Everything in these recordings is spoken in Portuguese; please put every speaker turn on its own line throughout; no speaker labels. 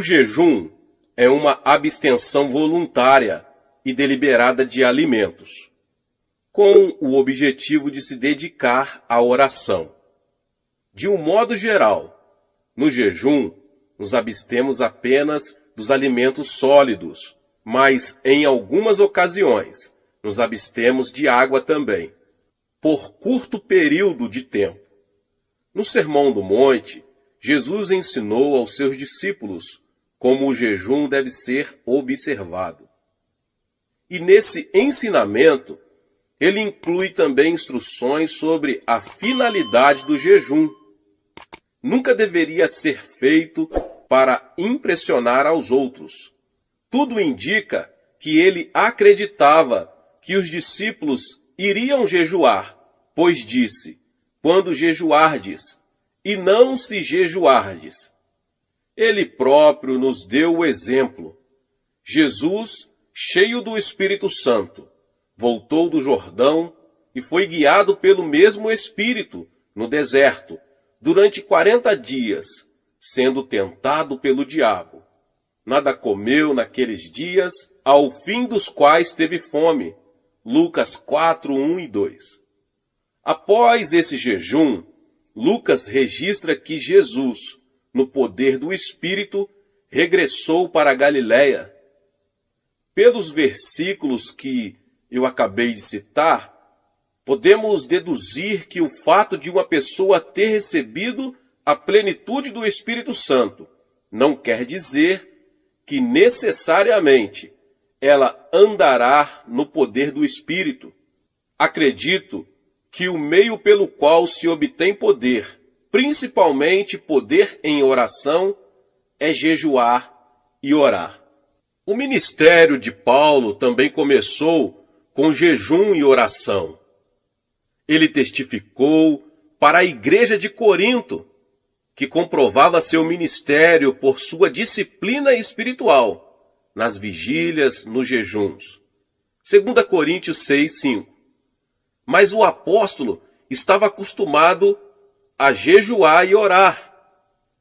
O jejum é uma abstenção voluntária e deliberada de alimentos, com o objetivo de se dedicar à oração. De um modo geral, no jejum, nos abstemos apenas dos alimentos sólidos, mas em algumas ocasiões nos abstemos de água também, por curto período de tempo. No Sermão do Monte, Jesus ensinou aos seus discípulos como o jejum deve ser observado. E nesse ensinamento, ele inclui também instruções sobre a finalidade do jejum. Nunca deveria ser feito para impressionar aos outros. Tudo indica que ele acreditava que os discípulos iriam jejuar, pois disse: quando jejuardes, e não se jejuardes. Ele próprio nos deu o exemplo. Jesus, cheio do Espírito Santo, voltou do Jordão e foi guiado pelo mesmo Espírito no deserto durante 40 dias, sendo tentado pelo diabo. Nada comeu naqueles dias, ao fim dos quais teve fome. Lucas 4, 1 e 2. Após esse jejum, Lucas registra que Jesus, no poder do Espírito, regressou para a Galiléia. Pelos versículos que eu acabei de citar, podemos deduzir que o fato de uma pessoa ter recebido a plenitude do Espírito Santo não quer dizer que necessariamente ela andará no poder do Espírito. Acredito que o meio pelo qual se obtém poder, principalmente poder em oração, é jejuar e orar. O ministério de Paulo também começou com jejum e oração. Ele testificou para a igreja de Corinto, que comprovava seu ministério por sua disciplina espiritual, nas vigílias, nos jejuns. 2 Coríntios 6, 5. Mas o apóstolo estava acostumado a jejuar e orar.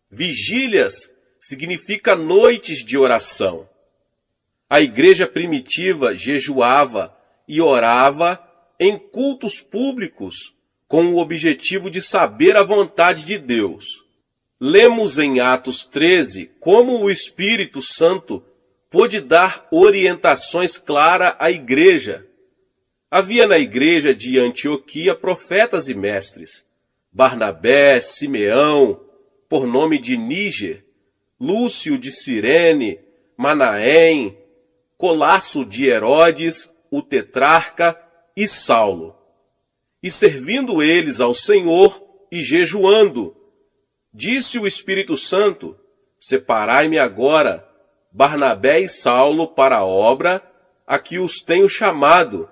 Vigílias significa noites de oração. A igreja primitiva jejuava e orava em cultos públicos com o objetivo de saber a vontade de Deus. Lemos em Atos 13 como o Espírito Santo pôde dar orientações claras à igreja. Havia na igreja de Antioquia profetas e mestres: Barnabé, Simeão, por nome de Níger, Lúcio de Cirene, Manaém, Colasso de Herodes, o tetrarca, e Saulo. E servindo eles ao Senhor e jejuando, disse o Espírito Santo: separai-me agora Barnabé e Saulo para a obra a que os tenho chamado.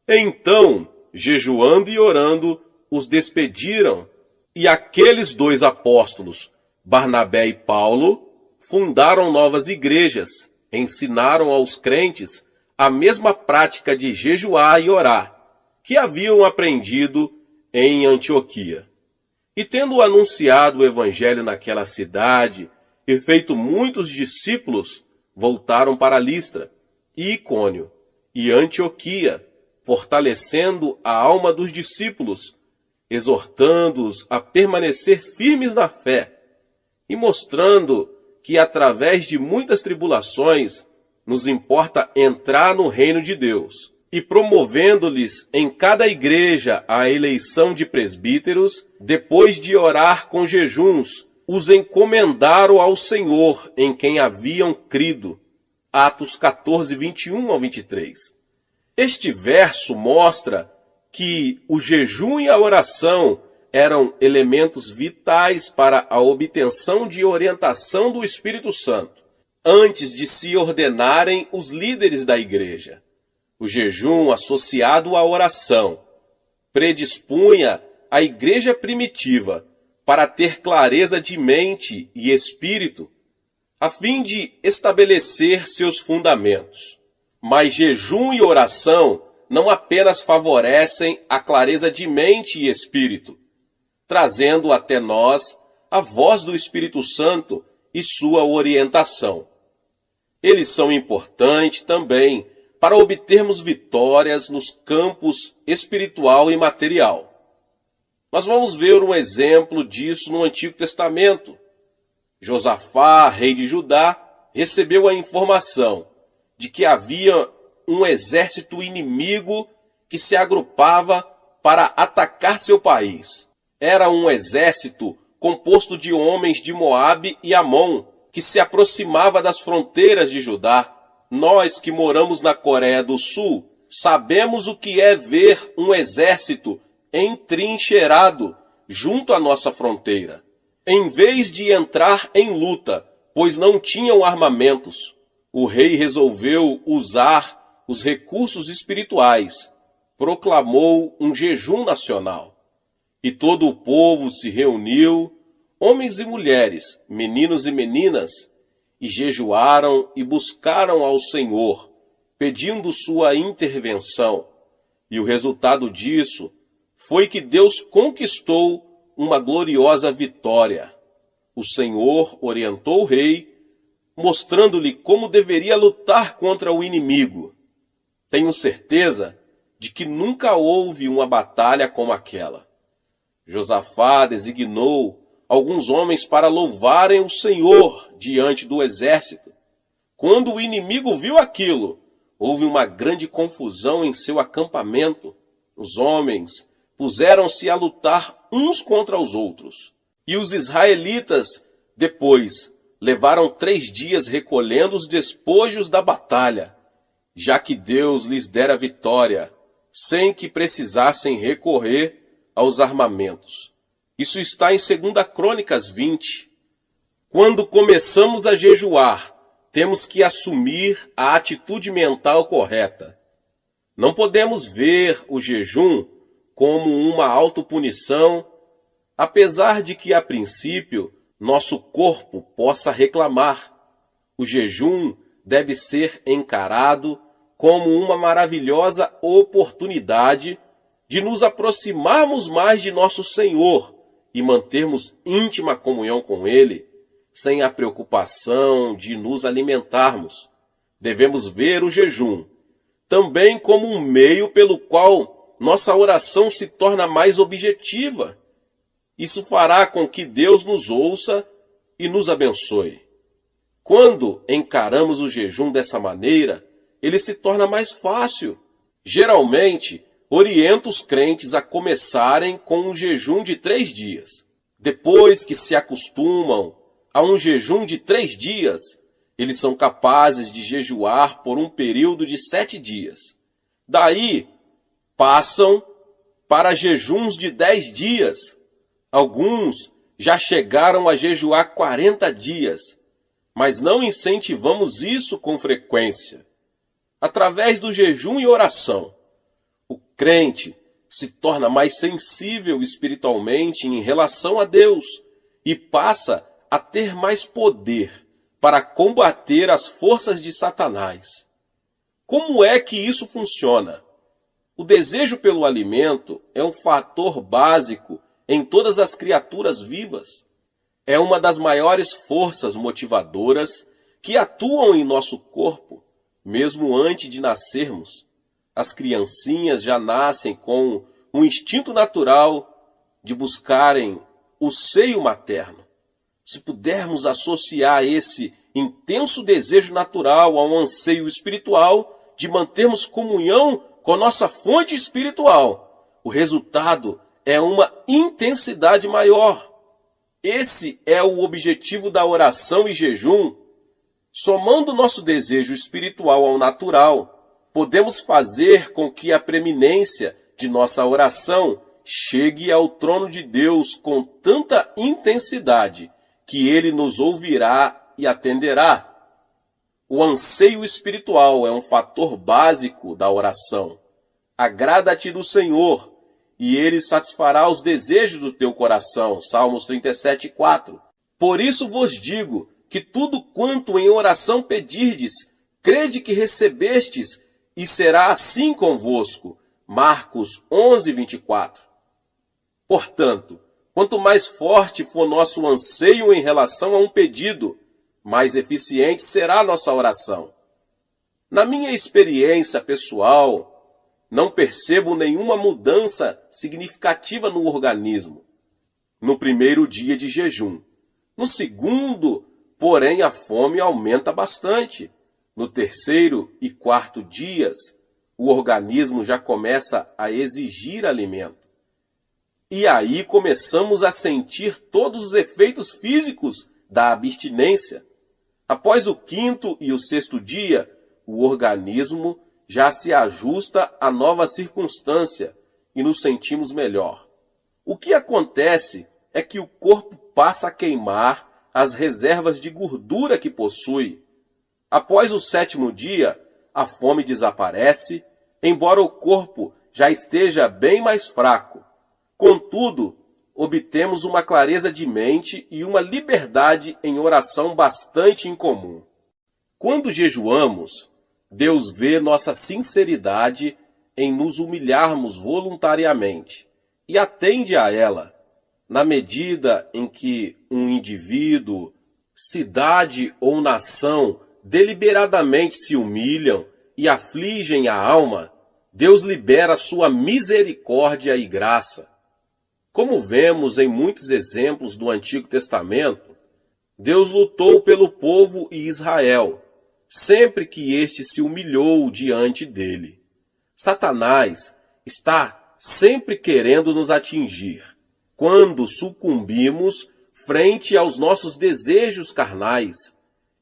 Então, jejuando e orando, os despediram, e aqueles dois apóstolos, Barnabé e Paulo, fundaram novas igrejas, ensinaram aos crentes a mesma prática de jejuar e orar, que haviam aprendido em Antioquia. E tendo anunciado o evangelho naquela cidade e feito muitos discípulos, voltaram para Listra, e Icônio, e Antioquia, fortalecendo a alma dos discípulos, exortando-os a permanecer firmes na fé, e mostrando que através de muitas tribulações nos importa entrar no reino de Deus, e promovendo-lhes em cada igreja a eleição de presbíteros, depois de orar com jejuns, os encomendaram ao Senhor em quem haviam crido. Atos 14, 21 ao 23. Este verso mostra que o jejum e a oração eram elementos vitais para a obtenção de orientação do Espírito Santo, antes de se ordenarem os líderes da igreja. O jejum associado à oração predispunha a igreja primitiva para ter clareza de mente e espírito, a fim de estabelecer seus fundamentos. Mas jejum e oração não apenas favorecem a clareza de mente e espírito, trazendo até nós a voz do Espírito Santo e sua orientação. Eles são importantes também para obtermos vitórias nos campos espiritual e material. Nós vamos ver um exemplo disso no Antigo Testamento. Josafá, rei de Judá, recebeu a informação de que havia um exército inimigo que se agrupava para atacar seu país. Era um exército composto de homens de Moabe e Amon, que se aproximava das fronteiras de Judá. Nós que moramos na Coreia do Sul, sabemos o que é ver um exército entrincheirado junto à nossa fronteira. Em vez de entrar em luta, pois não tinham armamentos, o rei resolveu usar os recursos espirituais. Proclamou um jejum nacional. E todo o povo se reuniu, homens e mulheres, meninos e meninas, e jejuaram e buscaram ao Senhor, pedindo sua intervenção. E o resultado disso foi que Deus conquistou uma gloriosa vitória. O Senhor orientou o rei, mostrando-lhe como deveria lutar contra o inimigo. Tenho certeza de que nunca houve uma batalha como aquela. Josafá designou alguns homens para louvarem o Senhor diante do exército. Quando o inimigo viu aquilo, houve uma grande confusão em seu acampamento. Os homens puseram-se a lutar uns contra os outros. E os israelitas, depois, levaram 3 dias recolhendo os despojos da batalha, já que Deus lhes dera vitória, sem que precisassem recorrer aos armamentos. Isso está em 2 Crônicas 20. Quando começamos a jejuar, temos que assumir a atitude mental correta. Não podemos ver o jejum como uma autopunição, apesar de que, a princípio, nosso corpo possa reclamar. O jejum deve ser encarado como uma maravilhosa oportunidade de nos aproximarmos mais de nosso Senhor e mantermos íntima comunhão com Ele, sem a preocupação de nos alimentarmos. Devemos ver o jejum também como um meio pelo qual nossa oração se torna mais objetiva. Isso fará com que Deus nos ouça e nos abençoe. Quando encaramos o jejum dessa maneira, ele se torna mais fácil. Geralmente, oriento os crentes a começarem com um jejum de 3 dias. Depois que se acostumam a um jejum de 3 dias, eles são capazes de jejuar por um período de 7 dias. Daí, passam para jejuns de 10 dias. Alguns já chegaram a jejuar 40 dias, mas não incentivamos isso com frequência. Através do jejum e oração, o crente se torna mais sensível espiritualmente em relação a Deus e passa a ter mais poder para combater as forças de Satanás. Como é que isso funciona? O desejo pelo alimento é um fator básico em todas as criaturas vivas. É uma das maiores forças motivadoras que atuam em nosso corpo, mesmo antes de nascermos. As criancinhas já nascem com um instinto natural de buscarem o seio materno. Se pudermos associar esse intenso desejo natural a um anseio espiritual de mantermos comunhão com nossa fonte espiritual, o resultado é uma intensidade maior. Esse é o objetivo da oração e jejum. Somando nosso desejo espiritual ao natural, podemos fazer com que a preeminência de nossa oração chegue ao trono de Deus com tanta intensidade que Ele nos ouvirá e atenderá. O anseio espiritual é um fator básico da oração. Agrada-te do Senhor, e Ele satisfará os desejos do teu coração. Salmos 37:4. Por isso vos digo que tudo quanto em oração pedirdes, crede que recebestes, e será assim convosco. Marcos 11:24. Portanto, quanto mais forte for nosso anseio em relação a um pedido, mais eficiente será a nossa oração. Na minha experiência pessoal, não percebo nenhuma mudança significativa no organismo no primeiro dia de jejum. No segundo, porém, a fome aumenta bastante. No terceiro e quarto dias, o organismo já começa a exigir alimento. E aí começamos a sentir todos os efeitos físicos da abstinência. Após o quinto e o sexto dia, o organismo já se ajusta à nova circunstância e nos sentimos melhor. O que acontece é que o corpo passa a queimar as reservas de gordura que possui. Após o sétimo dia, a fome desaparece, embora o corpo já esteja bem mais fraco. Contudo, obtemos uma clareza de mente e uma liberdade em oração bastante incomum. Quando jejuamos, Deus vê nossa sinceridade em nos humilharmos voluntariamente e atende a ela. Na medida em que um indivíduo, cidade ou nação deliberadamente se humilham e afligem a alma, Deus libera sua misericórdia e graça. Como vemos em muitos exemplos do Antigo Testamento, Deus lutou pelo povo e Israel, sempre que este se humilhou diante dele. Satanás está sempre querendo nos atingir. Quando sucumbimos frente aos nossos desejos carnais,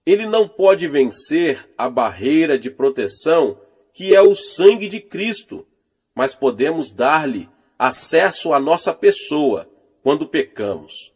ele não pode vencer a barreira de proteção que é o sangue de Cristo, mas podemos dar-lhe acesso à nossa pessoa quando pecamos.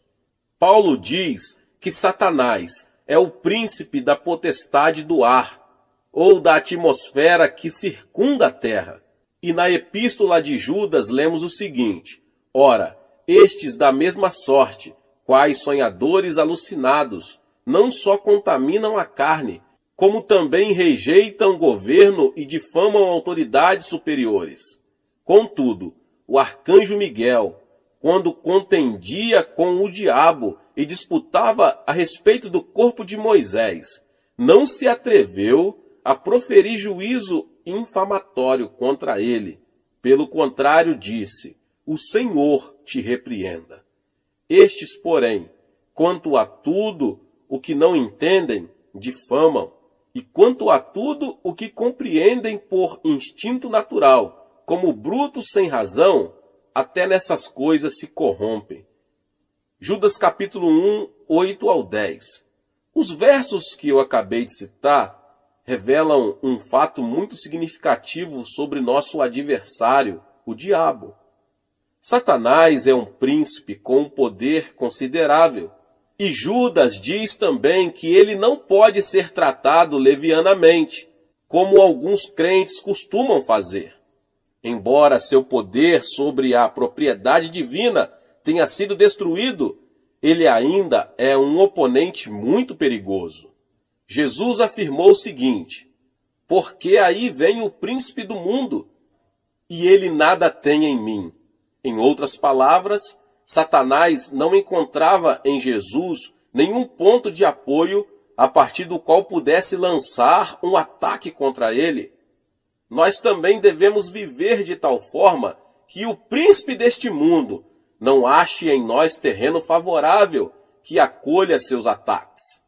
Paulo diz que Satanás é o príncipe da potestade do ar, ou da atmosfera que circunda a terra. E na epístola de Judas lemos o seguinte: ora, estes da mesma sorte, quais sonhadores alucinados, não só contaminam a carne, como também rejeitam o governo e difamam autoridades superiores. Contudo, o arcanjo Miguel, quando contendia com o diabo e disputava a respeito do corpo de Moisés, não se atreveu a proferir juízo infamatório contra ele. Pelo contrário, disse: o Senhor te repreenda. Estes, porém, quanto a tudo o que não entendem, difamam, e quanto a tudo o que compreendem por instinto natural, como brutos sem razão, até nessas coisas se corrompem. Judas capítulo 1, 8 ao 10. Os versos que eu acabei de citar revelam um fato muito significativo sobre nosso adversário, o diabo. Satanás é um príncipe com um poder considerável. E Judas diz também que ele não pode ser tratado levianamente, como alguns crentes costumam fazer. Embora seu poder sobre a propriedade divina tenha sido destruído, ele ainda é um oponente muito perigoso. Jesus afirmou o seguinte: porque aí vem o príncipe do mundo, e ele nada tem em mim. Em outras palavras, Satanás não encontrava em Jesus nenhum ponto de apoio a partir do qual pudesse lançar um ataque contra ele. Nós também devemos viver de tal forma que o príncipe deste mundo não ache em nós terreno favorável que acolha seus ataques.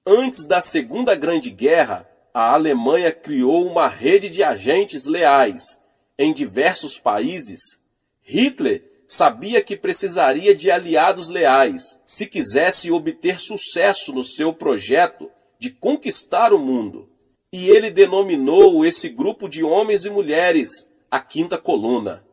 Antes da Segunda Grande Guerra, a Alemanha criou uma rede de agentes leais em diversos países. Hitler sabia que precisaria de aliados leais se quisesse obter sucesso no seu projeto de conquistar o mundo. E ele denominou esse grupo de homens e mulheres a Quinta Coluna.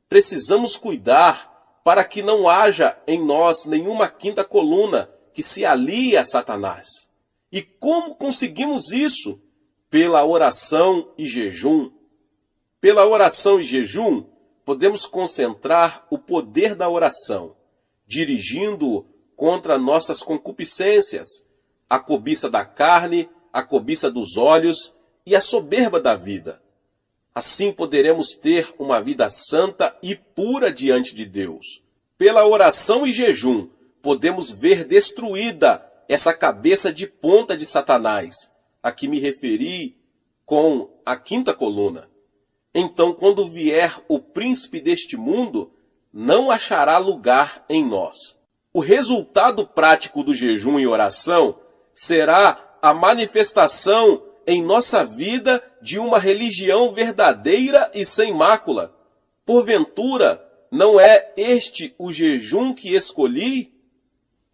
Precisamos cuidar para que não haja em nós nenhuma quinta coluna que se alie a Satanás. E como conseguimos isso? Pela oração e jejum. Pela oração e jejum, podemos concentrar o poder da oração, dirigindo-o contra nossas concupiscências, a cobiça da carne, a cobiça dos olhos e a soberba da vida. Assim poderemos ter uma vida santa e pura diante de Deus. Pela oração e jejum, podemos ver destruída essa cabeça de ponta de Satanás, a que me referi com a quinta coluna. Então, quando vier o príncipe deste mundo, não achará lugar em nós. O resultado prático do jejum e oração será a manifestação em nossa vida de uma religião verdadeira e sem mácula. Porventura, não é este o jejum que escolhi?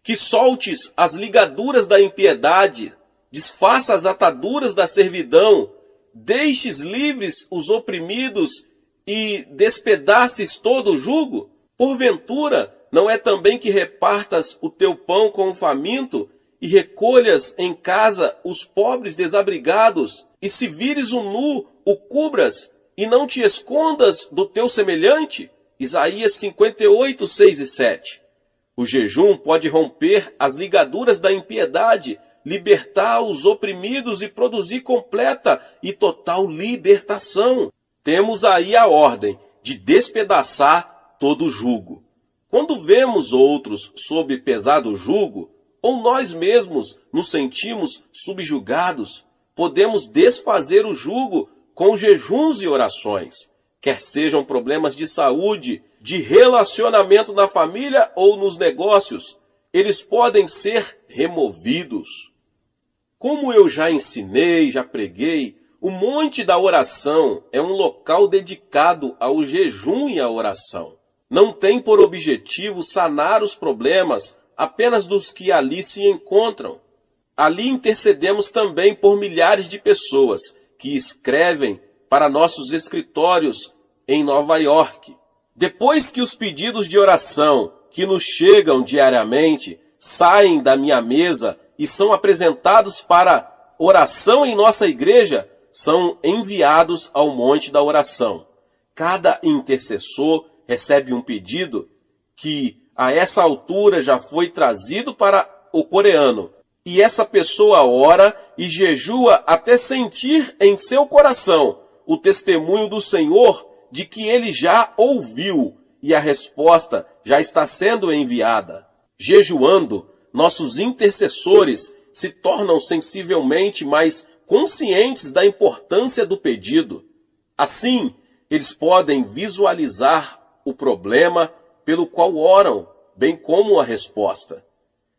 Que soltes as ligaduras da impiedade, desfaça as ataduras da servidão, deixes livres os oprimidos e despedaces todo o jugo? Porventura, não é também que repartas o teu pão com o faminto e recolhas em casa os pobres desabrigados, e se vires o nu, o cubras, e não te escondas do teu semelhante? Isaías 58, 6 e 7. O jejum pode romper as ligaduras da impiedade, libertar os oprimidos e produzir completa e total libertação. Temos aí a ordem de despedaçar todo o jugo. Quando vemos outros sob pesado jugo, ou nós mesmos nos sentimos subjugados, podemos desfazer o jugo com jejuns e orações, quer sejam problemas de saúde, de relacionamento na família ou nos negócios, eles podem ser removidos. Como eu já ensinei, já preguei, o Monte da Oração é um local dedicado ao jejum e à oração. Não tem por objetivo sanar os problemas apenas dos que ali se encontram. Ali intercedemos também por milhares de pessoas que escrevem para nossos escritórios em Nova York. Depois que os pedidos de oração que nos chegam diariamente saem da minha mesa e são apresentados para oração em nossa igreja, são enviados ao Monte da Oração. Cada intercessor recebe um pedido que a essa altura já foi trazido para o coreano. E essa pessoa ora e jejua até sentir em seu coração o testemunho do Senhor de que ele já ouviu e a resposta já está sendo enviada. Jejuando, nossos intercessores se tornam sensivelmente mais conscientes da importância do pedido. Assim, eles podem visualizar o problema pelo qual oram, bem como a resposta.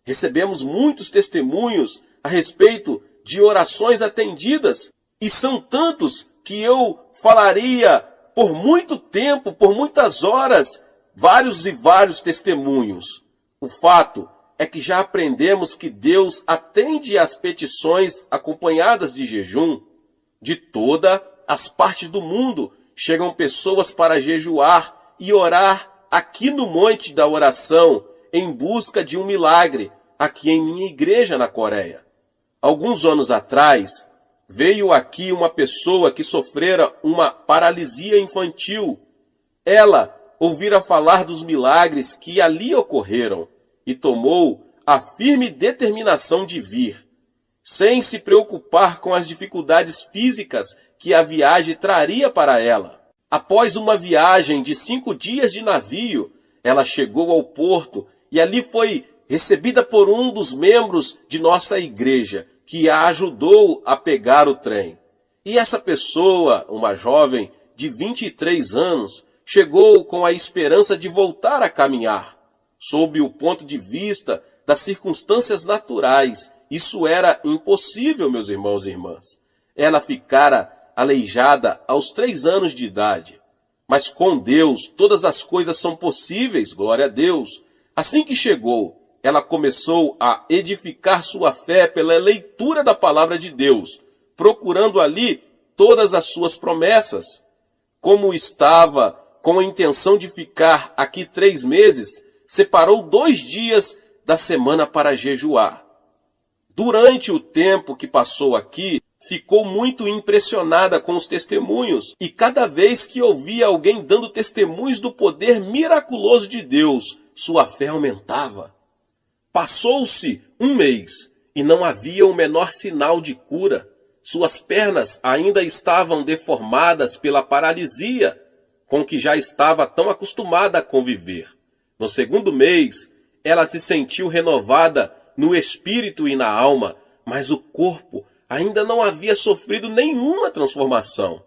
Recebemos muitos testemunhos a respeito de orações atendidas, e são tantos que eu falaria por muito tempo, por muitas horas, vários e vários testemunhos. O fato é que já aprendemos que Deus atende às petições acompanhadas de jejum. De todas as partes do mundo chegam pessoas para jejuar e orar aqui no Monte da Oração em busca de um milagre, aqui em minha igreja na Coreia. Alguns anos atrás, veio aqui uma pessoa que sofrera uma paralisia infantil. Ela ouvira falar dos milagres que ali ocorreram e tomou a firme determinação de vir, sem se preocupar com as dificuldades físicas que a viagem traria para ela. Após uma viagem de 5 dias de navio, ela chegou ao porto e ali foi recebida por um dos membros de nossa igreja, que a ajudou a pegar o trem. E essa pessoa, uma jovem de 23 anos, chegou com a esperança de voltar a caminhar. Sob o ponto de vista das circunstâncias naturais, isso era impossível, meus irmãos e irmãs. Ela ficara aleijada aos 3 anos de idade. Mas com Deus, todas as coisas são possíveis, glória a Deus. Assim que chegou, ela começou a edificar sua fé pela leitura da palavra de Deus, procurando ali todas as suas promessas. Como estava com a intenção de ficar aqui 3 meses, separou 2 dias da semana para jejuar. Durante o tempo que passou aqui, ficou muito impressionada com os testemunhos, e cada vez que ouvia alguém dando testemunhos do poder miraculoso de Deus, sua fé aumentava. Passou-se 1 mês e não havia o menor sinal de cura. Suas pernas ainda estavam deformadas pela paralisia, com que já estava tão acostumada a conviver. No 2º mês, ela se sentiu renovada no espírito e na alma, mas o corpo ainda não havia sofrido nenhuma transformação.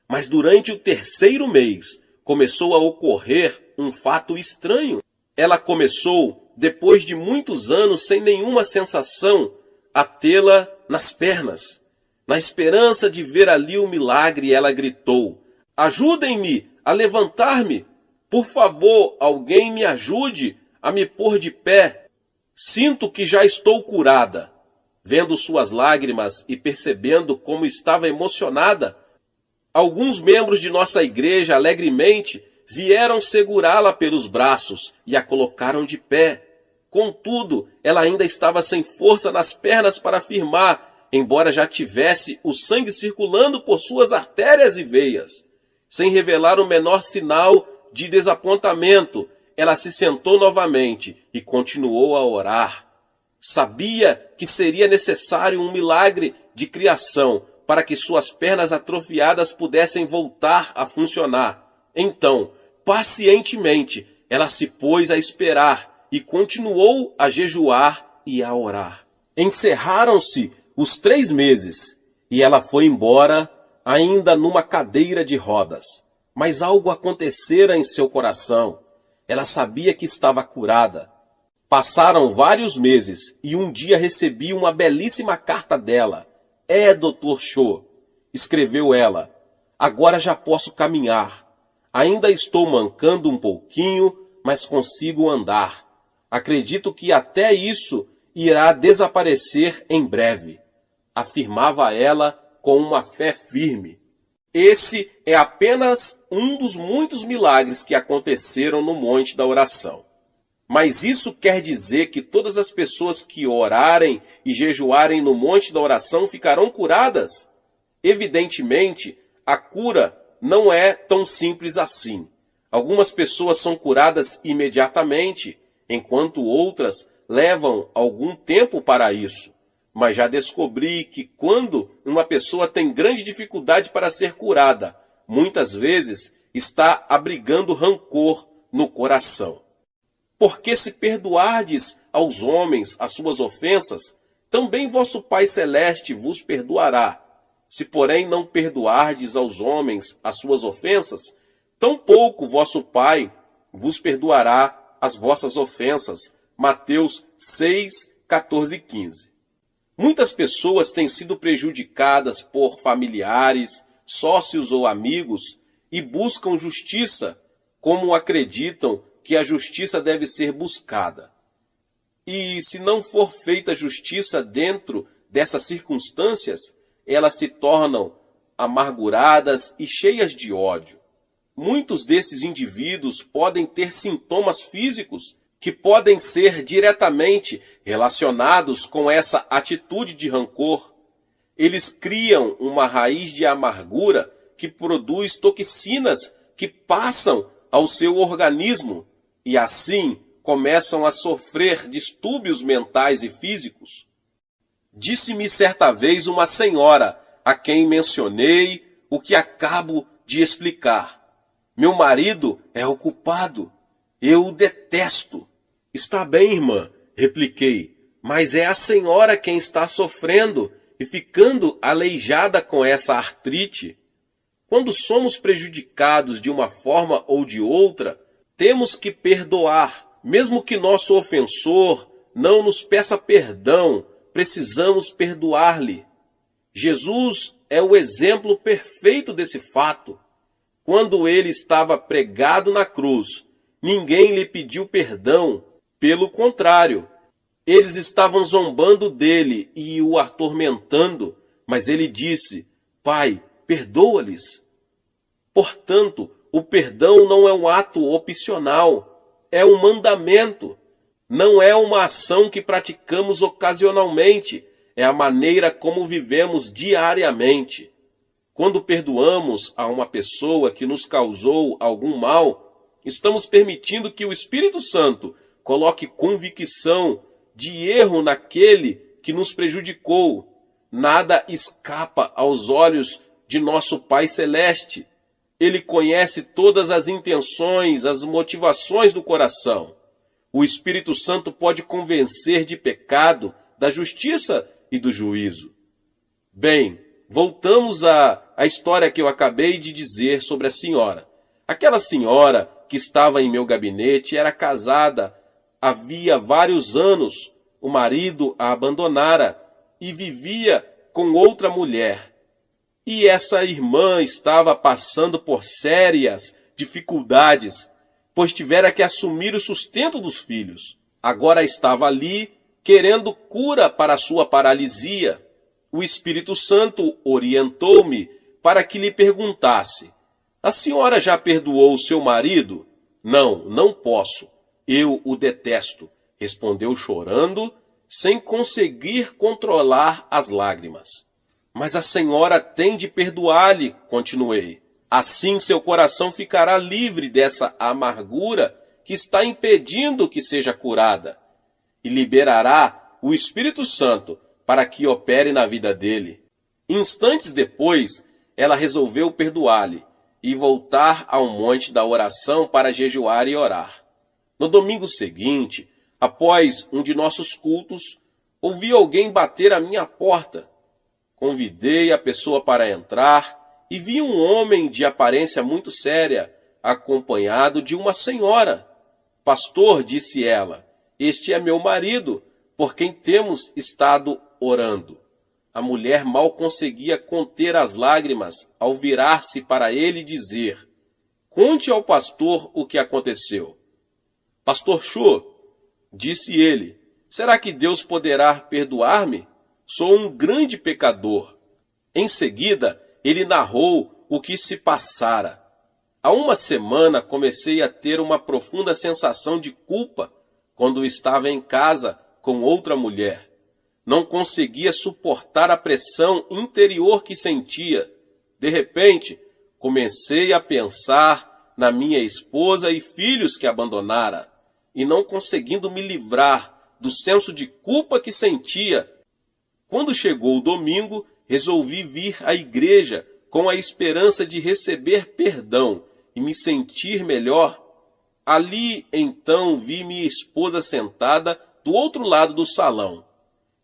Mas durante o 3º mês, começou a ocorrer um fato estranho. Ela começou, depois de muitos anos sem nenhuma sensação, a tê-la nas pernas. Na esperança de ver ali o milagre, ela gritou: "Ajudem-me a levantar-me! Por favor, alguém me ajude a me pôr de pé. Sinto que já estou curada." Vendo suas lágrimas e percebendo como estava emocionada, alguns membros de nossa igreja alegremente vieram segurá-la pelos braços e a colocaram de pé. Contudo, ela ainda estava sem força nas pernas para afirmar, embora já tivesse o sangue circulando por suas artérias e veias. Sem revelar o menor sinal de desapontamento, ela se sentou novamente e continuou a orar. Sabia que seria necessário um milagre de criação para que suas pernas atrofiadas pudessem voltar a funcionar. Então, pacientemente, ela se pôs a esperar e continuou a jejuar e a orar. Encerraram-se os 3 meses e ela foi embora ainda numa cadeira de rodas. Mas algo acontecera em seu coração. Ela sabia que estava curada. Passaram vários meses e um dia recebi uma belíssima carta dela. Dr. Cho, escreveu ela, agora já posso caminhar. Ainda estou mancando um pouquinho, mas consigo andar. Acredito que até isso irá desaparecer em breve, afirmava ela com uma fé firme. Esse é apenas um dos muitos milagres que aconteceram no Monte da Oração. Mas isso quer dizer que todas as pessoas que orarem e jejuarem no Monte da Oração ficarão curadas? Evidentemente, a cura não é tão simples assim. Algumas pessoas são curadas imediatamente, enquanto outras levam algum tempo para isso. Mas já descobri que quando uma pessoa tem grande dificuldade para ser curada, muitas vezes está abrigando rancor no coração. Porque se perdoardes aos homens as suas ofensas, também vosso Pai Celeste vos perdoará. Se, porém, não perdoardes aos homens as suas ofensas, tampouco vosso Pai vos perdoará as vossas ofensas. Mateus 6, 14 e 15. Muitas pessoas têm sido prejudicadas por familiares, sócios ou amigos e buscam justiça, como acreditam que a justiça deve ser buscada. E se não for feita justiça dentro dessas circunstâncias, elas se tornam amarguradas e cheias de ódio. Muitos desses indivíduos podem ter sintomas físicos que podem ser diretamente relacionados com essa atitude de rancor. Eles criam uma raiz de amargura que produz toxinas que passam ao seu organismo e assim começam a sofrer distúrbios mentais e físicos. Disse-me certa vez uma senhora a quem mencionei o que acabo de explicar. Meu marido é o culpado. Eu o detesto. Está bem, irmã, repliquei, mas é a senhora quem está sofrendo e ficando aleijada com essa artrite. Quando somos prejudicados de uma forma ou de outra, temos que perdoar. Mesmo que nosso ofensor não nos peça perdão, precisamos perdoar-lhe. Jesus é o exemplo perfeito desse fato. Quando ele estava pregado na cruz, ninguém lhe pediu perdão. Pelo contrário, eles estavam zombando dele e o atormentando, mas ele disse: Pai, perdoa-lhes. Portanto, o perdão não é um ato opcional, é um mandamento. Não é uma ação que praticamos ocasionalmente, é a maneira como vivemos diariamente. Quando perdoamos a uma pessoa que nos causou algum mal, estamos permitindo que o Espírito Santo coloque convicção de erro naquele que nos prejudicou. Nada escapa aos olhos de nosso Pai Celeste. Ele conhece todas as intenções, as motivações do coração. O Espírito Santo pode convencer de pecado, da justiça e do juízo. Bem, voltamos à história que eu acabei de dizer sobre a senhora. Aquela senhora que estava em meu gabinete era casada havia vários anos. O marido a abandonara e vivia com outra mulher. E essa irmã estava passando por sérias dificuldades, pois tivera que assumir o sustento dos filhos. Agora estava ali querendo cura para a sua paralisia. O Espírito Santo orientou-me para que lhe perguntasse: a senhora já perdoou o seu marido? Não, não posso. Eu o detesto, respondeu chorando, sem conseguir controlar as lágrimas. Mas a senhora tem de perdoar-lhe, continuei. Assim seu coração ficará livre dessa amargura que está impedindo que seja curada, e liberará o Espírito Santo para que opere na vida dele. Instantes depois, ela resolveu perdoar-lhe e voltar ao monte da oração para jejuar e orar. No domingo seguinte, após um de nossos cultos, ouvi alguém bater à minha porta. Convidei a pessoa para entrar e vi um homem de aparência muito séria, acompanhado de uma senhora. Pastor, disse ela, este é meu marido, por quem temos estado orando. A mulher mal conseguia conter as lágrimas ao virar-se para ele e dizer: conte ao pastor o que aconteceu. Pastor Chu, disse ele, será que Deus poderá perdoar-me? Sou um grande pecador. Em seguida, ele narrou o que se passara. Há uma semana comecei a ter uma profunda sensação de culpa quando estava em casa com outra mulher. Não conseguia suportar a pressão interior que sentia. De repente, comecei a pensar na minha esposa e filhos que abandonara, e não conseguindo me livrar do senso de culpa que sentia. Quando chegou o domingo, resolvi vir à igreja com a esperança de receber perdão e me sentir melhor. Ali, então, vi minha esposa sentada do outro lado do salão.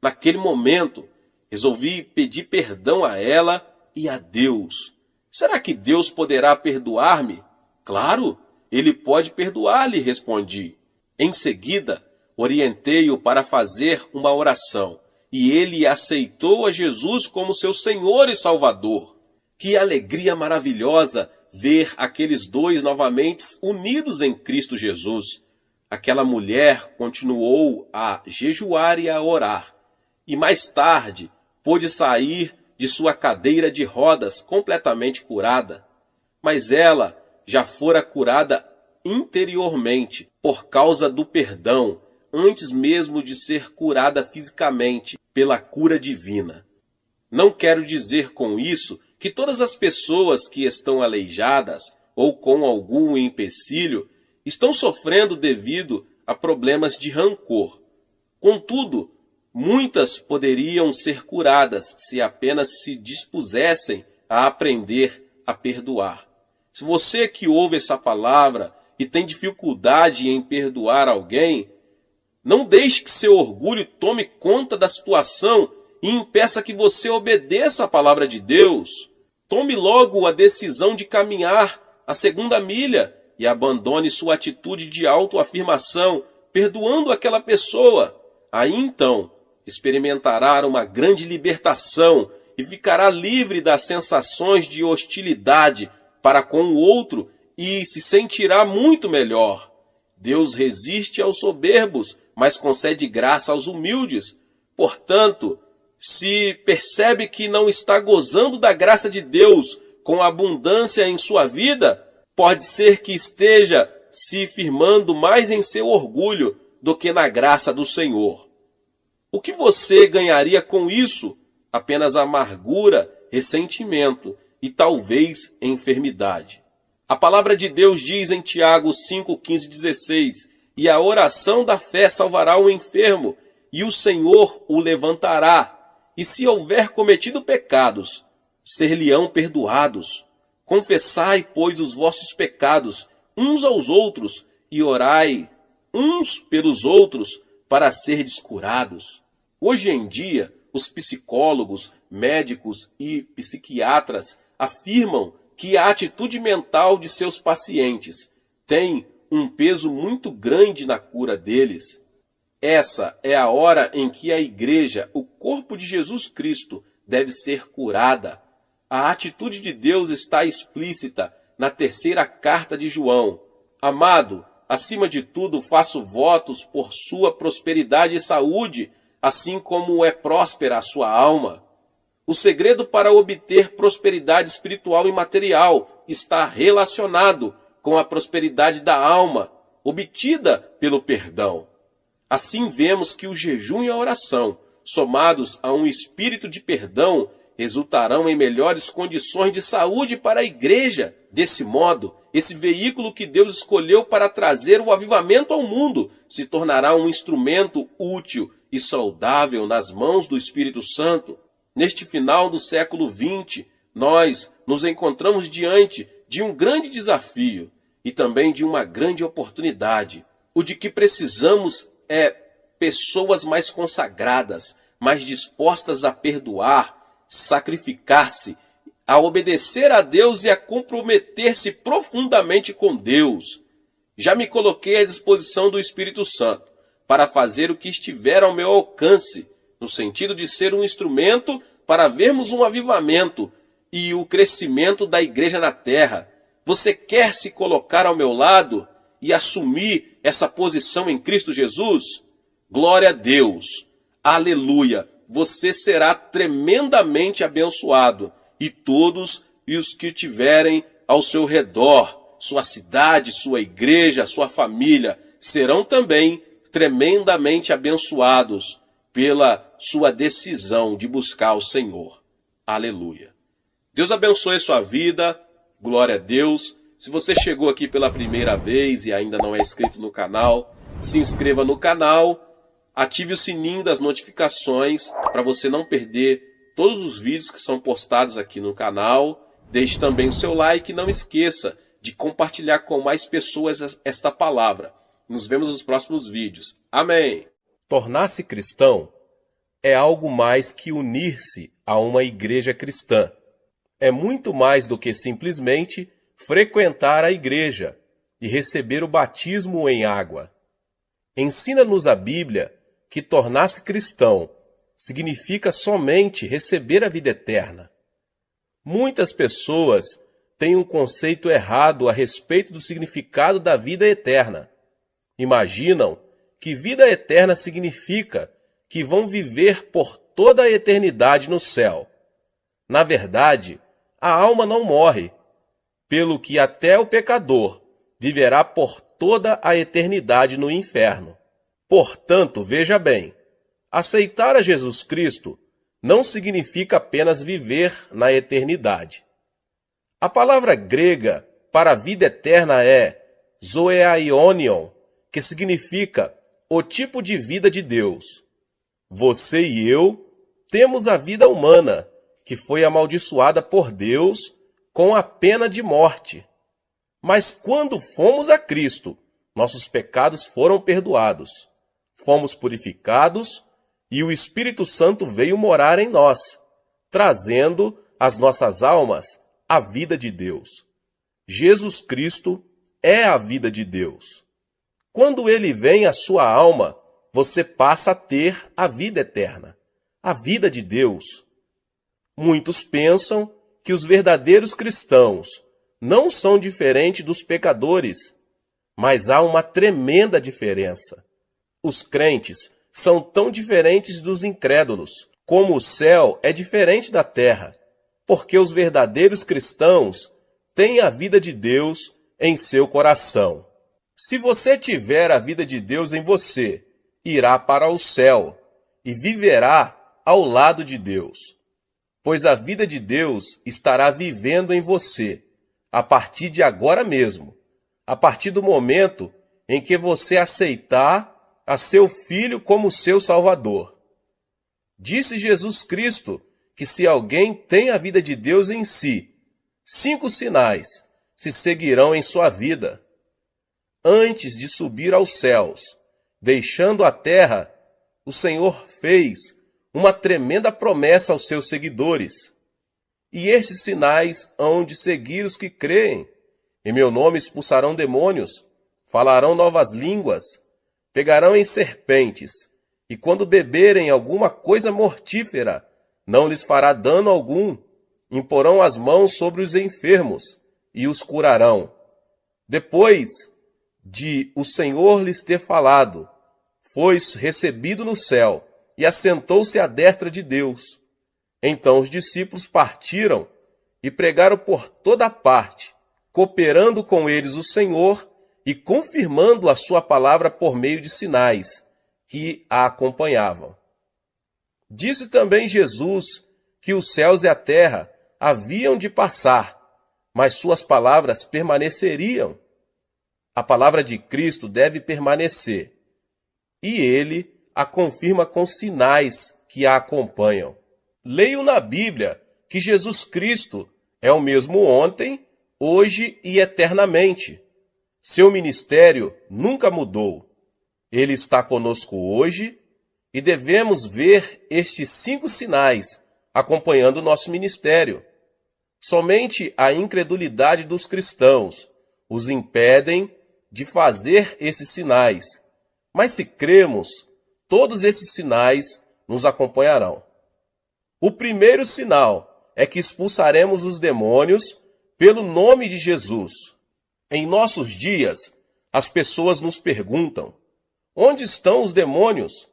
Naquele momento, resolvi pedir perdão a ela e a Deus. Será que Deus poderá perdoar-me? Claro, Ele pode perdoar-lhe, respondi. Em seguida, orientei-o para fazer uma oração, e ele aceitou a Jesus como seu Senhor e Salvador. Que alegria maravilhosa ver aqueles dois novamente unidos em Cristo Jesus. Aquela mulher continuou a jejuar e a orar, e mais tarde pôde sair de sua cadeira de rodas completamente curada. Mas ela já fora curada interiormente por causa do perdão, antes mesmo de ser curada fisicamente pela cura divina. Não quero dizer com isso que todas as pessoas que estão aleijadas ou com algum empecilho estão sofrendo devido a problemas de rancor. Contudo, muitas poderiam ser curadas se apenas se dispusessem a aprender a perdoar. Se você que ouve essa palavra e tem dificuldade em perdoar alguém, não deixe que seu orgulho tome conta da situação e impeça que você obedeça a palavra de Deus. Tome logo a decisão de caminhar a segunda milha e abandone sua atitude de autoafirmação, perdoando aquela pessoa. Aí então experimentará uma grande libertação e ficará livre das sensações de hostilidade para com o outro e se sentirá muito melhor. Deus resiste aos soberbos, mas concede graça aos humildes. Portanto, se percebe que não está gozando da graça de Deus com abundância em sua vida, pode ser que esteja se firmando mais em seu orgulho do que na graça do Senhor. O que você ganharia com isso? Apenas amargura, ressentimento e talvez enfermidade. A palavra de Deus diz em Tiago 5, 15, 16, e a oração da fé salvará o enfermo, e o Senhor o levantará. E se houver cometido pecados, ser-lhe-ão perdoados. Confessai, pois, os vossos pecados uns aos outros, e orai uns pelos outros para serdes curados. Hoje em dia, os psicólogos, médicos e psiquiatras afirmam que a atitude mental de seus pacientes tem um peso muito grande na cura deles. Essa é a hora em que a igreja, o corpo de Jesus Cristo, deve ser curada. A atitude de Deus está explícita na terceira carta de João. Amado, acima de tudo faço votos por sua prosperidade e saúde, assim como é próspera a sua alma. O segredo para obter prosperidade espiritual e material está relacionado com a prosperidade da alma, obtida pelo perdão. Assim vemos que o jejum e a oração, somados a um espírito de perdão, resultarão em melhores condições de saúde para a igreja. Desse modo, esse veículo que Deus escolheu para trazer o avivamento ao mundo se tornará um instrumento útil e saudável nas mãos do Espírito Santo. Neste final do século XX, nós nos encontramos diante de um grande desafio e também de uma grande oportunidade. O de que precisamos é pessoas mais consagradas, mais dispostas a perdoar, sacrificar-se, a obedecer a Deus e a comprometer-se profundamente com Deus. Já me coloquei à disposição do Espírito Santo para fazer o que estiver ao meu alcance, no sentido de ser um instrumento para vermos um avivamento e o crescimento da igreja na terra. Você quer se colocar ao meu lado e assumir essa posição em Cristo Jesus? Glória a Deus! Aleluia! Você será tremendamente abençoado, e todos os que tiverem ao seu redor, sua cidade, sua igreja, sua família, serão também tremendamente abençoados pela sua decisão de buscar o Senhor. Aleluia. Deus abençoe sua vida. Glória a Deus. Se você chegou aqui pela primeira vez e ainda não é inscrito no canal, se inscreva no canal, ative o sininho das notificações para você não perder todos os vídeos que são postados aqui no canal. Deixe também o seu like e não esqueça de compartilhar com mais pessoas esta palavra. Nos vemos nos próximos vídeos. Amém. Tornar-se cristão é algo mais que unir-se a uma igreja cristã. É muito mais do que simplesmente frequentar a igreja e receber o batismo em água. Ensina-nos a Bíblia que tornar-se cristão significa somente receber a vida eterna. Muitas pessoas têm um conceito errado a respeito do significado da vida eterna. Imaginam que vida eterna significa que vão viver por toda a eternidade no céu. Na verdade, a alma não morre, pelo que até o pecador viverá por toda a eternidade no inferno. Portanto, veja bem, aceitar a Jesus Cristo não significa apenas viver na eternidade. A palavra grega para a vida eterna é zoeaionion, que significa o tipo de vida de Deus. Você e eu temos a vida humana, que foi amaldiçoada por Deus com a pena de morte. Mas quando fomos a Cristo, nossos pecados foram perdoados, fomos purificados e o Espírito Santo veio morar em nós, trazendo às nossas almas a vida de Deus. Jesus Cristo é a vida de Deus. Quando ele vem à sua alma, você passa a ter a vida eterna, a vida de Deus. Muitos pensam que os verdadeiros cristãos não são diferentes dos pecadores, mas há uma tremenda diferença. Os crentes são tão diferentes dos incrédulos, como o céu é diferente da terra, porque os verdadeiros cristãos têm a vida de Deus em seu coração. Se você tiver a vida de Deus em você, irá para o céu e viverá ao lado de Deus, pois a vida de Deus estará vivendo em você a partir de agora mesmo, a partir do momento em que você aceitar a seu Filho como seu Salvador. Disse Jesus Cristo que se alguém tem a vida de Deus em si, 5 sinais se seguirão em sua vida. antes de subir aos céus, deixando a terra, o Senhor fez uma tremenda promessa aos seus seguidores. E estes sinais hão de seguir os que creem. Em meu nome expulsarão demônios, falarão novas línguas, pegarão em serpentes, e quando beberem alguma coisa mortífera, não lhes fará dano algum. Imporão as mãos sobre os enfermos e os curarão. Depois de o Senhor lhes ter falado, foi recebido no céu e assentou-se à destra de Deus. Então os discípulos partiram e pregaram por toda parte, cooperando com eles o Senhor e confirmando a sua palavra por meio de sinais que a acompanhavam. Disse também Jesus que os céus e a terra haviam de passar, mas suas palavras permaneceriam. A palavra de Cristo deve permanecer, e ele a confirma com sinais que a acompanham. Leio na Bíblia que Jesus Cristo é o mesmo ontem, hoje e eternamente. Seu ministério nunca mudou. Ele está conosco hoje e devemos ver estes 5 sinais acompanhando o nosso ministério. Somente a incredulidade dos cristãos os impedem de fazer esses sinais. Mas se cremos, todos esses sinais nos acompanharão. O primeiro sinal é que expulsaremos os demônios pelo nome de Jesus. Em nossos dias, as pessoas nos perguntam: onde estão os demônios?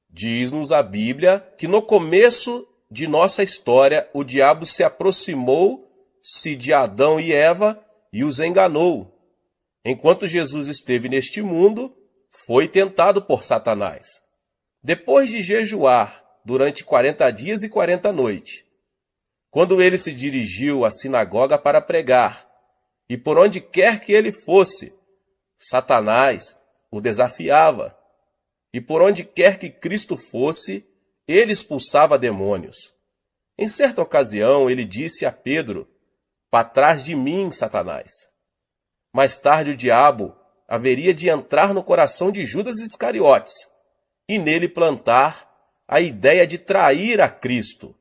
Diz-nos a Bíblia que no começo de nossa história, o diabo se aproximou-se de Adão e Eva e os enganou. Enquanto Jesus esteve neste mundo, foi tentado por Satanás. Depois de jejuar durante 40 dias e 40 noites, quando ele se dirigiu à sinagoga para pregar, e por onde quer que ele fosse, Satanás o desafiava. E por onde quer que Cristo fosse, ele expulsava demônios. Em certa ocasião, ele disse a Pedro: "Para trás de mim, Satanás." Mais tarde, o diabo haveria de entrar no coração de Judas Iscariotes e nele plantar a ideia de trair a Cristo.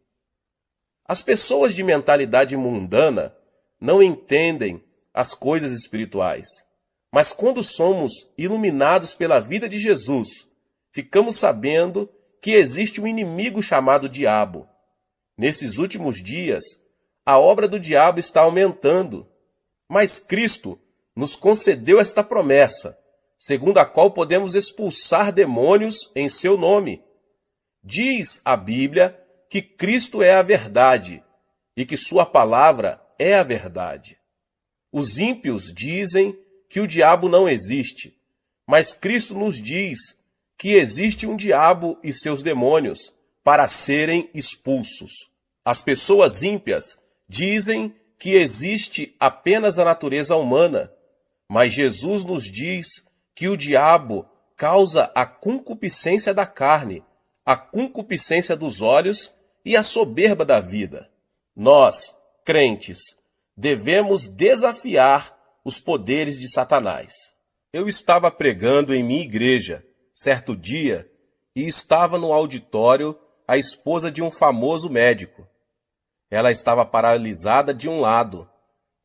As pessoas de mentalidade mundana não entendem as coisas espirituais, mas quando somos iluminados pela vida de Jesus, ficamos sabendo que existe um inimigo chamado diabo. Nesses últimos dias, a obra do diabo está aumentando, mas Cristo nos concedeu esta promessa, segundo a qual podemos expulsar demônios em seu nome. Diz a Bíblia que Cristo é a verdade e que sua palavra é a verdade. Os ímpios dizem que o diabo não existe, mas Cristo nos diz que existe um diabo e seus demônios para serem expulsos. As pessoas ímpias dizem que existe apenas a natureza humana, mas Jesus nos diz que o diabo causa a concupiscência da carne, a concupiscência dos olhos e a soberba da vida. Nós, crentes, devemos desafiar os poderes de Satanás. Eu estava pregando em minha igreja certo dia e estava no auditório a esposa de um famoso médico. Ela estava paralisada de um lado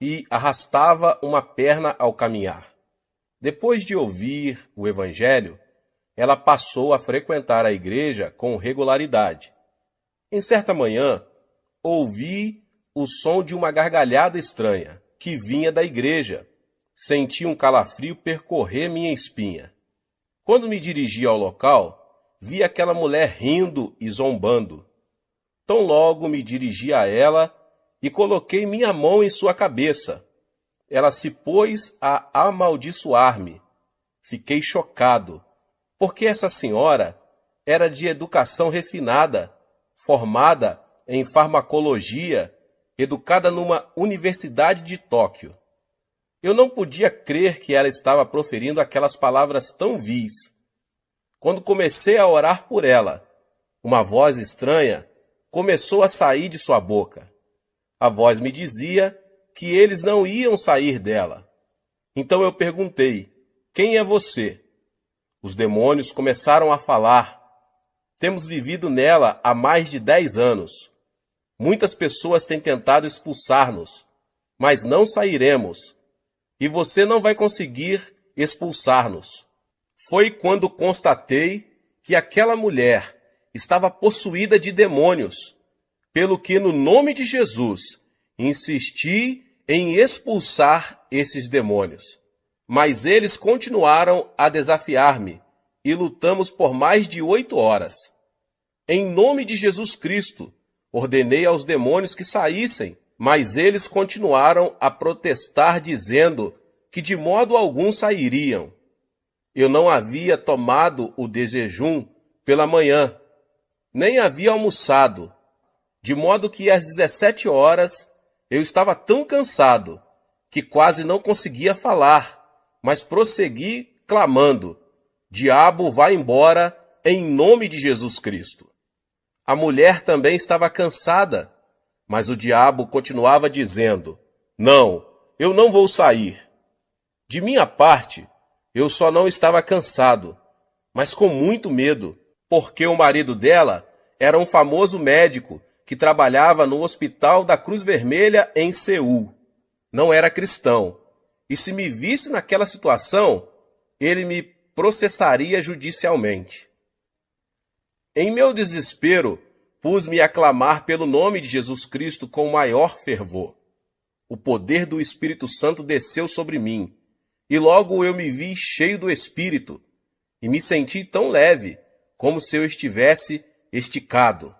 e arrastava uma perna ao caminhar. Depois de ouvir o evangelho, ela passou a frequentar a igreja com regularidade. Em certa manhã, ouvi o som de uma gargalhada estranha que vinha da igreja. Senti um calafrio percorrer minha espinha. Quando me dirigi ao local, vi aquela mulher rindo e zombando. Tão logo me dirigi a ela e coloquei minha mão em sua cabeça. Ela se pôs a amaldiçoar-me. Fiquei chocado, porque essa senhora era de educação refinada, formada em farmacologia, educada numa universidade de Tóquio. Eu não podia crer que ela estava proferindo aquelas palavras tão vis. Quando comecei a orar por ela, uma voz estranha começou a sair de sua boca. A voz me dizia que eles não iam sair dela. Então eu perguntei: quem é você? Os demônios começaram a falar. Temos vivido nela há mais de 10 anos. Muitas pessoas têm tentado expulsar-nos, mas não sairemos. E você não vai conseguir expulsar-nos. Foi quando constatei que aquela mulher estava possuída de demônios, pelo que, no nome de Jesus, insisti em expulsar esses demônios. Mas eles continuaram a desafiar-me e lutamos por mais de 8 horas. Em nome de Jesus Cristo, ordenei aos demônios que saíssem, mas eles continuaram a protestar, dizendo que de modo algum sairiam. Eu não havia tomado o desjejum pela manhã, nem havia almoçado, de modo que às 17 horas eu estava tão cansado que quase não conseguia falar, mas prossegui clamando: Diabo, vá embora em nome de Jesus Cristo. A mulher também estava cansada, mas o diabo continuava dizendo: Não, eu não vou sair. De minha parte, eu só não estava cansado, mas com muito medo, porque o marido dela era um famoso médico que trabalhava no Hospital da Cruz Vermelha em Seul. Não era cristão, e se me visse naquela situação, ele me processaria judicialmente. Em meu desespero, pus-me a clamar pelo nome de Jesus Cristo com maior fervor. O poder do Espírito Santo desceu sobre mim, e logo eu me vi cheio do Espírito, e me senti tão leve, como se eu estivesse esticado,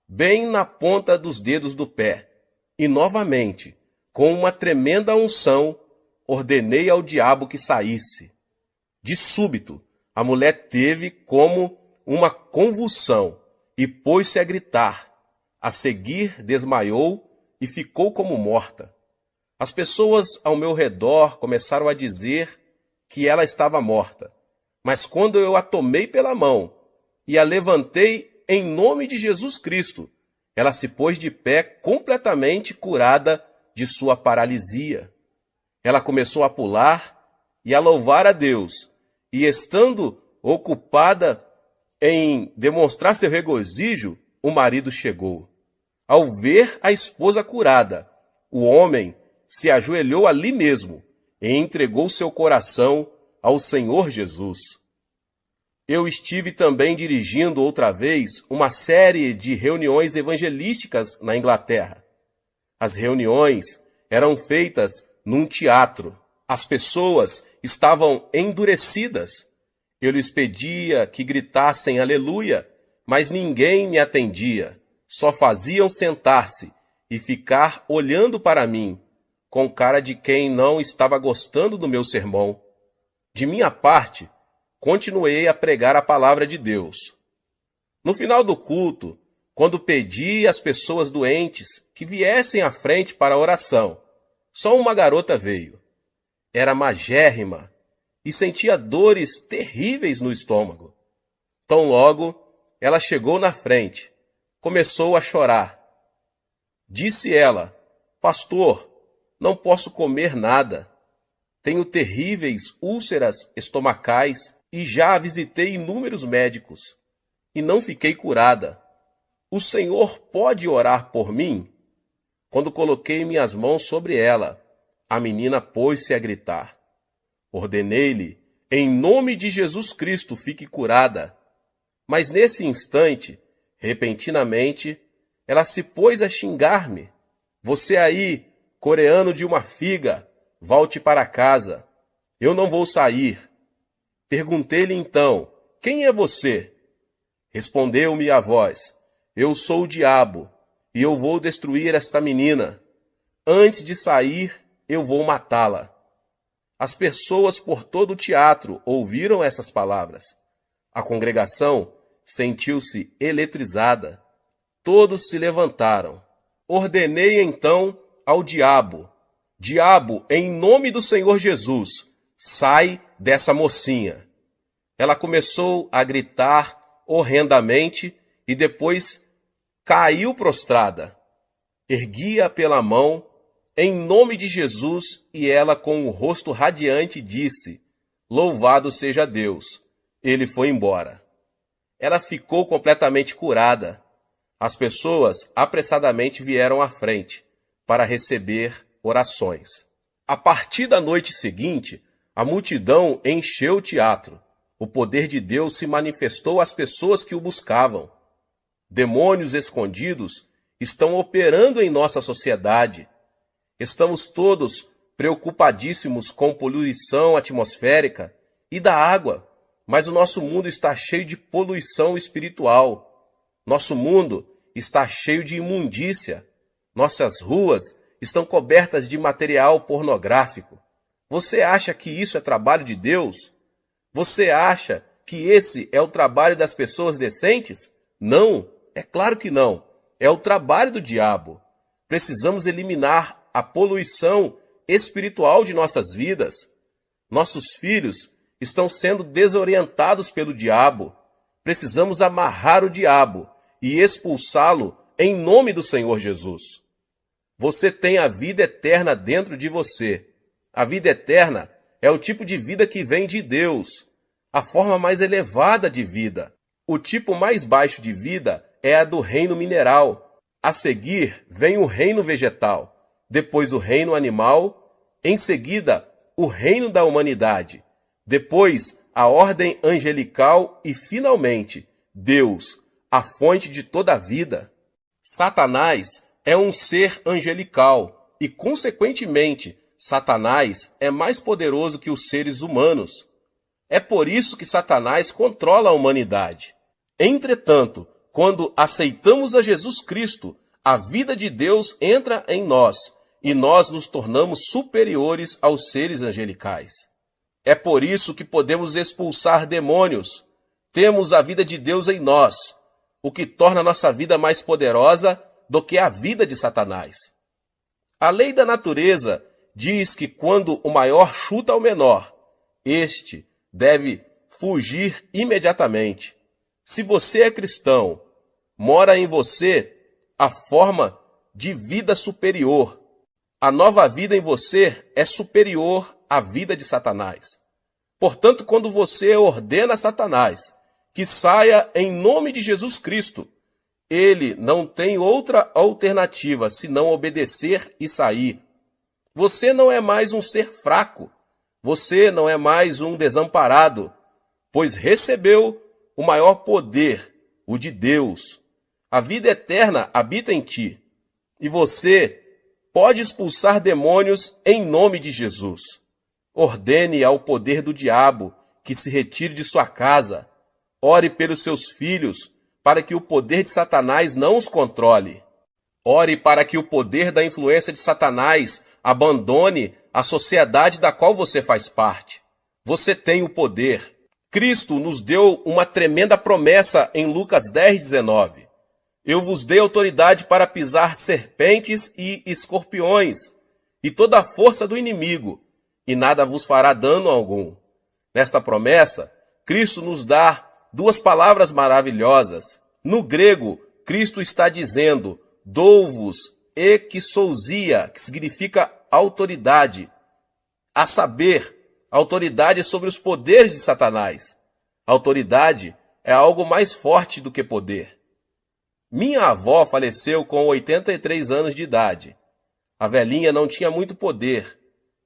bem na ponta dos dedos do pé. E novamente, com uma tremenda unção, ordenei ao diabo que saísse. De súbito, a mulher teve como uma convulsão e pôs-se a gritar. A seguir, desmaiou e ficou como morta. As pessoas ao meu redor começaram a dizer que ela estava morta. Mas quando eu a tomei pela mão e a levantei em nome de Jesus Cristo, ela se pôs de pé completamente curada de sua paralisia. Ela começou a pular e a louvar a Deus, e estando ocupada em demonstrar seu regozijo, o marido chegou. Ao ver a esposa curada, o homem se ajoelhou ali mesmo e entregou seu coração ao Senhor Jesus. Eu estive também dirigindo outra vez uma série de reuniões evangelísticas na Inglaterra. As reuniões eram feitas num teatro. As pessoas estavam endurecidas. Eu lhes pedia que gritassem aleluia, mas ninguém me atendia. Só faziam sentar-se e ficar olhando para mim, com cara de quem não estava gostando do meu sermão. De minha parte, continuei a pregar a palavra de Deus. No final do culto, quando pedi às pessoas doentes que viessem à frente para a oração, só uma garota veio. Era magérrima e sentia dores terríveis no estômago. Tão logo, ela chegou na frente, começou a chorar. Disse ela: Pastor, não posso comer nada. Tenho terríveis úlceras estomacais e já visitei inúmeros médicos e não fiquei curada. O Senhor pode orar por mim? Quando coloquei minhas mãos sobre ela, a menina pôs-se a gritar. Ordenei-lhe, em nome de Jesus Cristo, fique curada. Mas nesse instante, repentinamente, ela se pôs a xingar-me. Você aí, coreano de uma figa, volte para casa. Eu não vou sair. Perguntei-lhe então, quem é você? Respondeu-me a voz, eu sou o diabo, e eu vou destruir esta menina. Antes de sair, eu vou matá-la. As pessoas por todo o teatro ouviram essas palavras. A congregação sentiu-se eletrizada. Todos se levantaram. Ordenei então ao diabo, Diabo, em nome do Senhor Jesus, sai dessa mocinha. Ela começou a gritar horrendamente e depois caiu prostrada. Ergui-a pela mão, em nome de Jesus, e ela, com o rosto radiante, disse: Louvado seja Deus! Ele foi embora. Ela ficou completamente curada. As pessoas apressadamente vieram à frente para receber orações. A partir da noite seguinte, a multidão encheu o teatro. O poder de Deus se manifestou às pessoas que o buscavam. Demônios escondidos estão operando em nossa sociedade. Estamos todos preocupadíssimos com poluição atmosférica e da água, mas o nosso mundo está cheio de poluição espiritual. Nosso mundo está cheio de imundícia. Nossas ruas estão cobertas de material pornográfico. Você acha que isso é trabalho de Deus? Você acha que esse é o trabalho das pessoas decentes? Não, é claro que não. É o trabalho do diabo. Precisamos eliminar a poluição espiritual de nossas vidas. Nossos filhos estão sendo desorientados pelo diabo. Precisamos amarrar o diabo e expulsá-lo em nome do Senhor Jesus. Você tem a vida eterna dentro de você. A vida eterna é o tipo de vida que vem de Deus, a forma mais elevada de vida. O tipo mais baixo de vida é a do reino mineral. A seguir vem o reino vegetal, depois o reino animal, em seguida o reino da humanidade, depois a ordem angelical e, finalmente, Deus, a fonte de toda a vida. Satanás é um ser angelical e, consequentemente, Satanás é mais poderoso que os seres humanos. É por isso que Satanás controla a humanidade. Entretanto, quando aceitamos a Jesus Cristo, a vida de Deus entra em nós e nós nos tornamos superiores aos seres angelicais. É por isso que podemos expulsar demônios. Temos a vida de Deus em nós, o que torna nossa vida mais poderosa do que a vida de Satanás. A lei da natureza diz que quando o maior chuta o menor, este deve fugir imediatamente. Se você é cristão, mora em você a forma de vida superior. A nova vida em você é superior à vida de Satanás. Portanto, quando você ordena a Satanás que saia em nome de Jesus Cristo, ele não tem outra alternativa senão obedecer e sair. Você não é mais um ser fraco. Você não é mais um desamparado, pois recebeu o maior poder, o de Deus. A vida eterna habita em ti, e você pode expulsar demônios em nome de Jesus. Ordene ao poder do diabo que se retire de sua casa. Ore pelos seus filhos, para que o poder de Satanás não os controle. Ore para que o poder da influência de Satanás abandone a sociedade da qual você faz parte. Você tem o poder. Cristo nos deu uma tremenda promessa em Lucas 10:19. Eu vos dei autoridade para pisar serpentes e escorpiões, e toda a força do inimigo, e nada vos fará dano algum. Nesta promessa, Cristo nos dá duas palavras maravilhosas. No grego, Cristo está dizendo, dou-vos exousia, que significa autoridade, a saber, autoridade sobre os poderes de Satanás. Autoridade é algo mais forte do que poder. Minha avó faleceu com 83 anos de idade. A velhinha não tinha muito poder.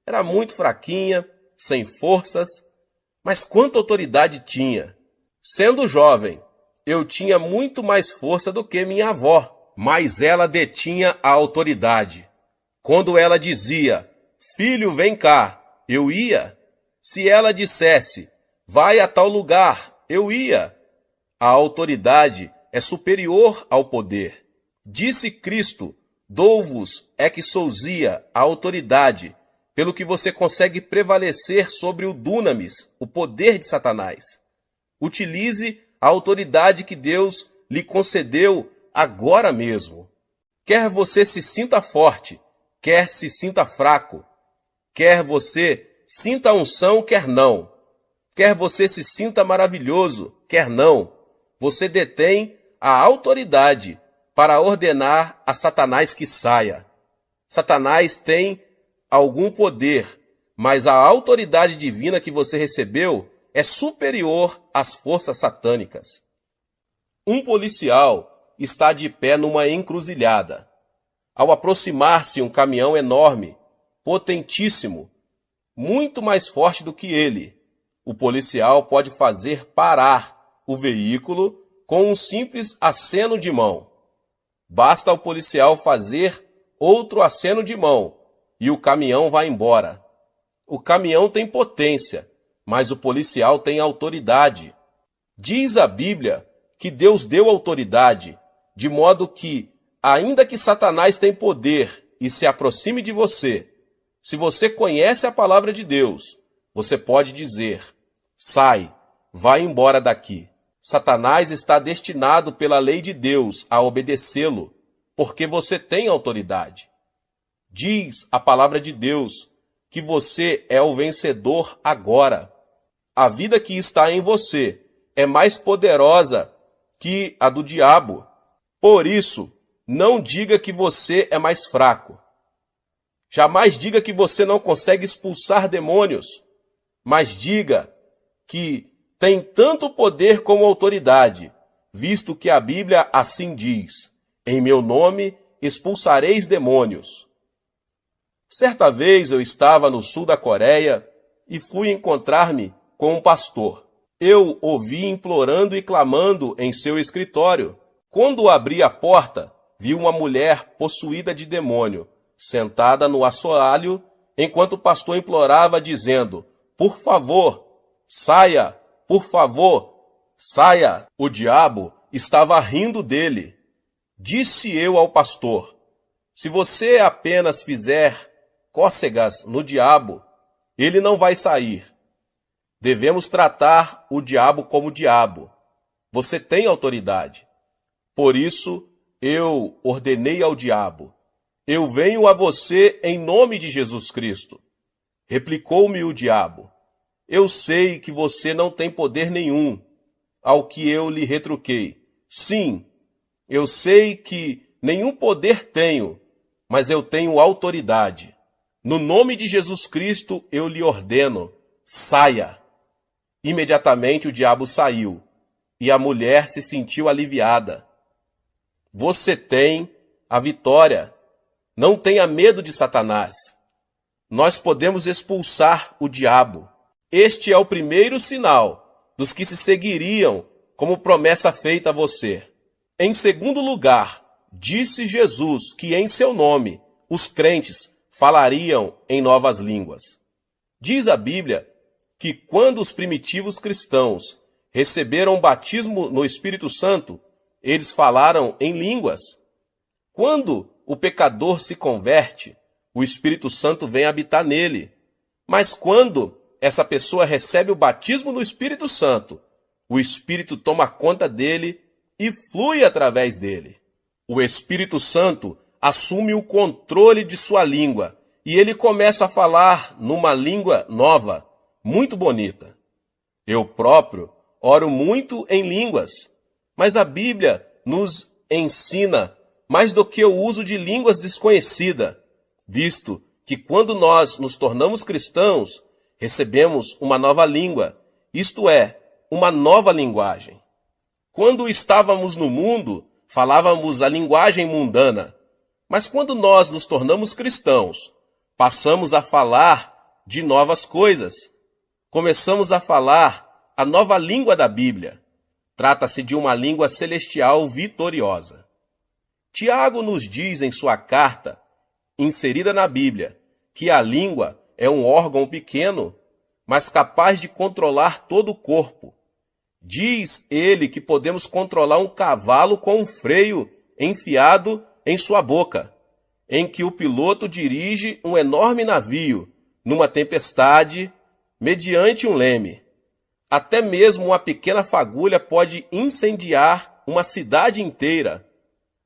Era muito fraquinha, sem forças, mas quanta autoridade tinha. Sendo jovem, eu tinha muito mais força do que minha avó, mas ela detinha a autoridade. Quando ela dizia, filho, vem cá, eu ia. Se ela dissesse, vai a tal lugar, eu ia. A autoridade é superior ao poder. Disse Cristo, dou-vos exousia, a autoridade, pelo que você consegue prevalecer sobre o dunamis, o poder de Satanás. Utilize a autoridade que Deus lhe concedeu agora mesmo. Quer você se sinta forte, quer se sinta fraco, quer você sinta a unção, quer não, quer você se sinta maravilhoso, quer não, você detém a autoridade para ordenar a Satanás que saia. Satanás tem algum poder, mas a autoridade divina que você recebeu é superior às forças satânicas. Um policial está de pé numa encruzilhada. Ao aproximar-se um caminhão enorme, potentíssimo, muito mais forte do que ele, o policial pode fazer parar o veículo com um simples aceno de mão. Basta ao policial fazer outro aceno de mão e o caminhão vai embora. O caminhão tem potência, mas o policial tem autoridade. Diz a Bíblia que Deus deu autoridade, de modo que, ainda que Satanás tenha poder e se aproxime de você, se você conhece a palavra de Deus, você pode dizer: sai, vai embora daqui. Satanás está destinado pela lei de Deus a obedecê-lo, porque você tem autoridade. Diz a palavra de Deus que você é o vencedor agora. A vida que está em você é mais poderosa que a do diabo. Por isso, não diga que você é mais fraco. Jamais diga que você não consegue expulsar demônios, mas diga que tem tanto poder como autoridade, visto que a Bíblia assim diz: em meu nome expulsareis demônios. Certa vez eu estava no sul da Coreia e fui encontrar-me com um pastor. Eu o vi implorando e clamando em seu escritório. Quando abri a porta, vi uma mulher possuída de demônio, sentada no assoalho, enquanto o pastor implorava, dizendo: por favor, saia, por favor, saia. O diabo estava rindo dele. Disse eu ao pastor: se você apenas fizer cócegas no diabo, ele não vai sair. Devemos tratar o diabo como diabo. Você tem autoridade. Por isso, eu ordenei ao diabo: eu venho a você em nome de Jesus Cristo. Replicou-me o diabo: eu sei que você não tem poder nenhum. Ao que eu lhe retruquei: sim, eu sei que nenhum poder tenho, mas eu tenho autoridade. No nome de Jesus Cristo eu lhe ordeno: saia. Imediatamente o diabo saiu e a mulher se sentiu aliviada. Você tem a vitória. Não tenha medo de Satanás. Nós podemos expulsar o diabo. Este é o primeiro sinal dos que se seguiriam como promessa feita a você. Em segundo lugar, disse Jesus que em seu nome os crentes falariam em novas línguas. Diz a Bíblia que quando os primitivos cristãos receberam o batismo no Espírito Santo, eles falaram em línguas. Quando o pecador se converte, o Espírito Santo vem habitar nele. Mas quando essa pessoa recebe o batismo no Espírito Santo, o Espírito toma conta dele e flui através dele. O Espírito Santo assume o controle de sua língua e ele começa a falar numa língua nova, muito bonita. Eu próprio oro muito em línguas, mas a Bíblia nos ensina mais do que o uso de línguas desconhecidas, visto que quando nós nos tornamos cristãos, recebemos uma nova língua, isto é, uma nova linguagem. Quando estávamos no mundo, falávamos a linguagem mundana, mas quando nós nos tornamos cristãos, passamos a falar de novas coisas. Começamos a falar a nova língua da Bíblia. Trata-se de uma língua celestial vitoriosa. Tiago nos diz em sua carta, inserida na Bíblia, que a língua é um órgão pequeno, mas capaz de controlar todo o corpo. Diz ele que podemos controlar um cavalo com um freio enfiado em sua boca, em que o piloto dirige um enorme navio numa tempestade mediante um leme. Até mesmo uma pequena fagulha pode incendiar uma cidade inteira.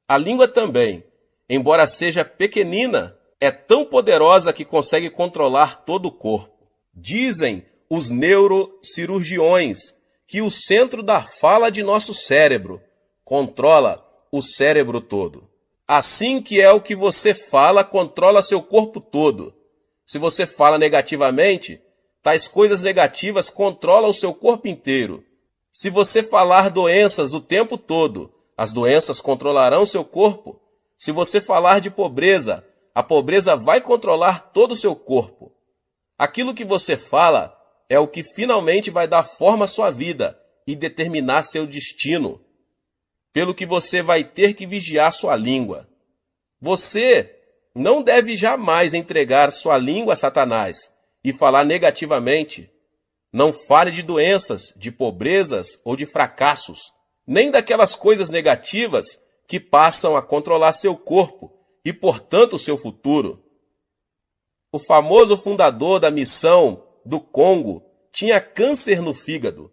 A língua também, embora seja pequenina, é tão poderosa que consegue controlar todo o corpo. Dizem os neurocirurgiões que o centro da fala de nosso cérebro controla o cérebro todo. Assim que é o que você fala controla seu corpo todo. Se você fala negativamente, tais coisas negativas controlam o seu corpo inteiro. Se você falar doenças o tempo todo, as doenças controlarão seu corpo. Se você falar de pobreza, a pobreza vai controlar todo o seu corpo. Aquilo que você fala é o que finalmente vai dar forma à sua vida e determinar seu destino. Pelo que você vai ter que vigiar sua língua. Você não deve jamais entregar sua língua a Satanás e falar negativamente. Não fale de doenças, de pobrezas ou de fracassos, nem daquelas coisas negativas que passam a controlar seu corpo e, portanto, seu futuro. O famoso fundador da missão do Congo tinha câncer no fígado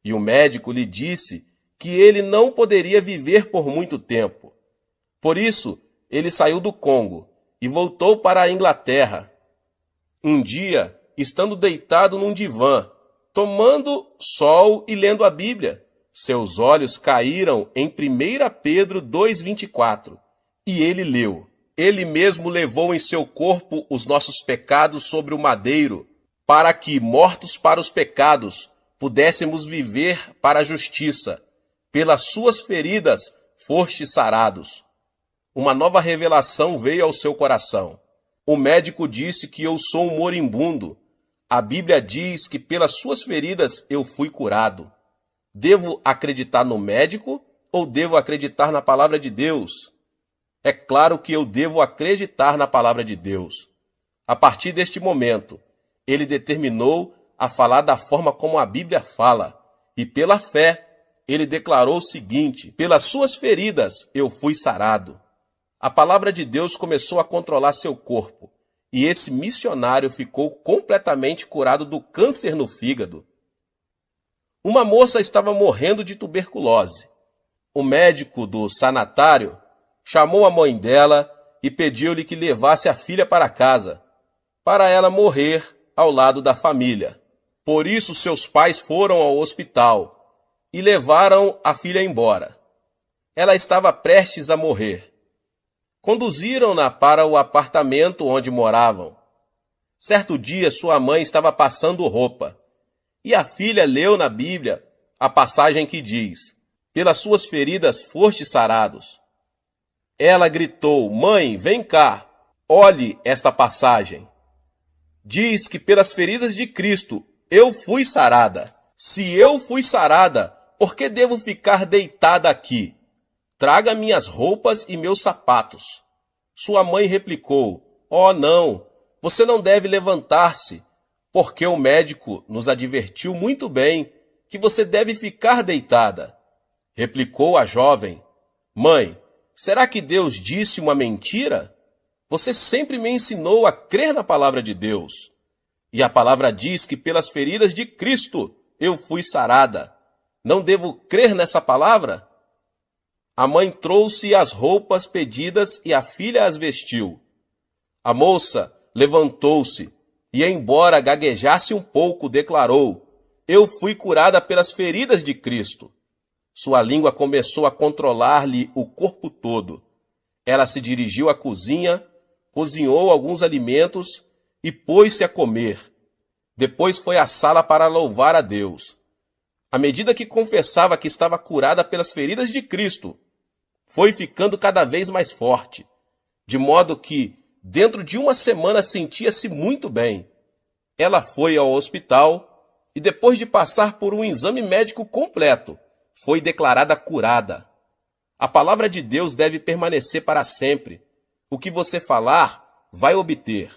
e o médico lhe disse que ele não poderia viver por muito tempo. Por isso, ele saiu do Congo e voltou para a Inglaterra. Um dia, estando deitado num divã, tomando sol e lendo a Bíblia, seus olhos caíram em 1 Pedro 2,24 e ele leu: Ele mesmo levou em seu corpo os nossos pecados sobre o madeiro, para que, mortos para os pecados, pudéssemos viver para a justiça. Pelas suas feridas fostes sarados. Uma nova revelação veio ao seu coração. O médico disse que eu sou um moribundo. A Bíblia diz que pelas suas feridas eu fui curado. Devo acreditar no médico ou devo acreditar na palavra de Deus? É claro que eu devo acreditar na palavra de Deus. A partir deste momento, ele determinou a falar da forma como a Bíblia fala, e pela fé, ele declarou o seguinte: pelas suas feridas eu fui sarado. A palavra de Deus começou a controlar seu corpo, e esse missionário ficou completamente curado do câncer no fígado. Uma moça estava morrendo de tuberculose. O médico do sanatário chamou a mãe dela e pediu-lhe que levasse a filha para casa, para ela morrer ao lado da família. Por isso seus pais foram ao hospital e levaram a filha embora. Ela estava prestes a morrer. Conduziram-na para o apartamento onde moravam. Certo dia sua mãe estava passando roupa e a filha leu na Bíblia a passagem que diz: pelas suas feridas fostes sarados. Ela gritou: mãe, vem cá, olhe esta passagem. Diz que pelas feridas de Cristo eu fui sarada. Se eu fui sarada, por que devo ficar deitada aqui? Traga minhas roupas e meus sapatos. Sua mãe replicou: oh não, você não deve levantar-se, porque o médico nos advertiu muito bem que você deve ficar deitada. Replicou a jovem: mãe, será que Deus disse uma mentira? Você sempre me ensinou a crer na palavra de Deus. E a palavra diz que pelas feridas de Cristo eu fui sarada. Não devo crer nessa palavra? A mãe trouxe as roupas pedidas e a filha as vestiu. A moça levantou-se e, embora gaguejasse um pouco, declarou: eu fui curada pelas feridas de Cristo. Sua língua começou a controlar-lhe o corpo todo. Ela se dirigiu à cozinha, cozinhou alguns alimentos e pôs-se a comer. Depois foi à sala para louvar a Deus. À medida que confessava que estava curada pelas feridas de Cristo, foi ficando cada vez mais forte, de modo que, dentro de uma semana, sentia-se muito bem. Ela foi ao hospital e, depois de passar por um exame médico completo, foi declarada curada. A palavra de Deus deve permanecer para sempre. O que você falar, vai obter.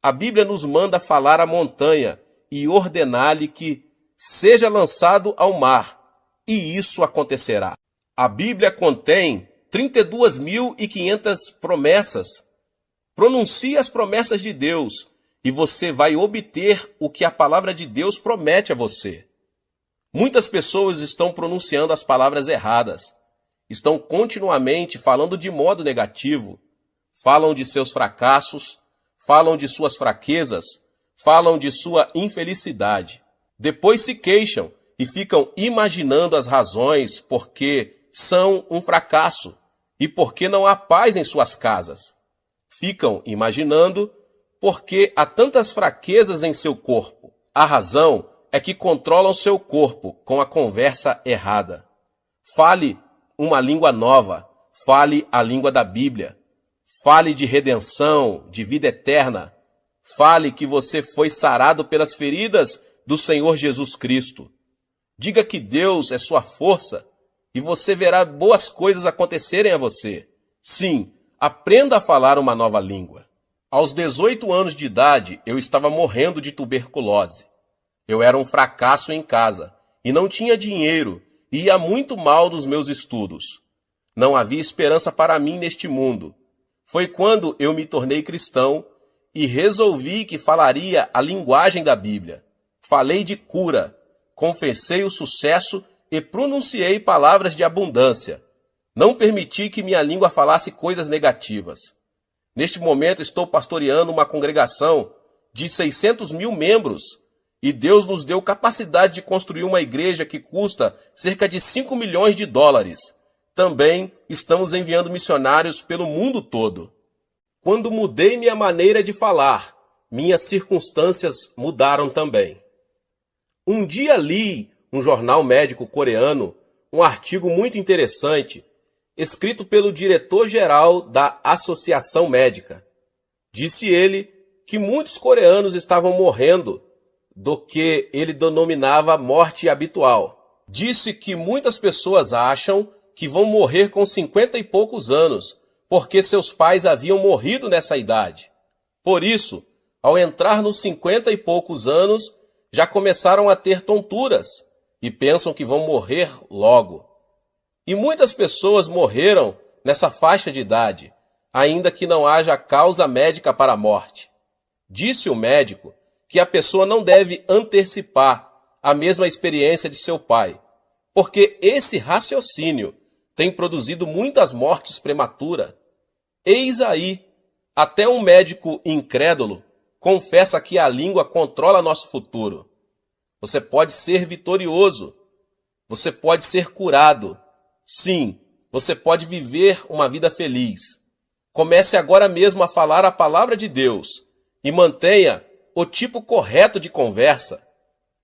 A Bíblia nos manda falar à montanha e ordenar-lhe que seja lançado ao mar, e isso acontecerá. A Bíblia contém 32.500 promessas. Pronuncie as promessas de Deus e você vai obter o que a palavra de Deus promete a você. Muitas pessoas estão pronunciando as palavras erradas. Estão continuamente falando de modo negativo. Falam de seus fracassos, falam de suas fraquezas, falam de sua infelicidade. Depois se queixam e ficam imaginando as razões porque são um fracasso e porque não há paz em suas casas. Ficam imaginando Porque há tantas fraquezas em seu corpo. A razão é que controlam seu corpo com a conversa errada. Fale uma língua nova, fale a língua da Bíblia. Fale de redenção, de vida eterna. Fale que você foi sarado pelas feridas do Senhor Jesus Cristo. Diga que Deus é sua força e você verá boas coisas acontecerem a você. Sim, aprenda a falar uma nova língua. Aos 18 anos de idade, eu estava morrendo de tuberculose. Eu era um fracasso em casa e não tinha dinheiro e ia muito mal nos meus estudos. Não havia esperança para mim neste mundo. Foi quando eu me tornei cristão e resolvi que falaria a linguagem da Bíblia. Falei de cura, confessei o sucesso e pronunciei palavras de abundância. Não permiti que minha língua falasse coisas negativas. Neste momento estou pastoreando uma congregação de 600 mil membros e Deus nos deu capacidade de construir uma igreja que custa cerca de 5 milhões de dólares. Também estamos enviando missionários pelo mundo todo. Quando mudei minha maneira de falar, minhas circunstâncias mudaram também. Um dia li um jornal médico coreano, um artigo muito interessante, escrito pelo diretor-geral da Associação Médica. Disse ele que muitos coreanos estavam morrendo do que ele denominava morte habitual. Disse que muitas pessoas acham que vão morrer com 50 e poucos anos, porque seus pais haviam morrido nessa idade. Por isso, ao entrar nos 50 e poucos anos, já começaram a ter tonturas e pensam que vão morrer logo. E muitas pessoas morreram nessa faixa de idade, ainda que não haja causa médica para a morte. Disse o médico que a pessoa não deve antecipar a mesma experiência de seu pai, porque esse raciocínio tem produzido muitas mortes prematuras. Eis aí, até um médico incrédulo confessa que a língua controla nosso futuro. Você pode ser vitorioso, você pode ser curado. Sim, você pode viver uma vida feliz. Comece agora mesmo a falar a palavra de Deus e mantenha o tipo correto de conversa.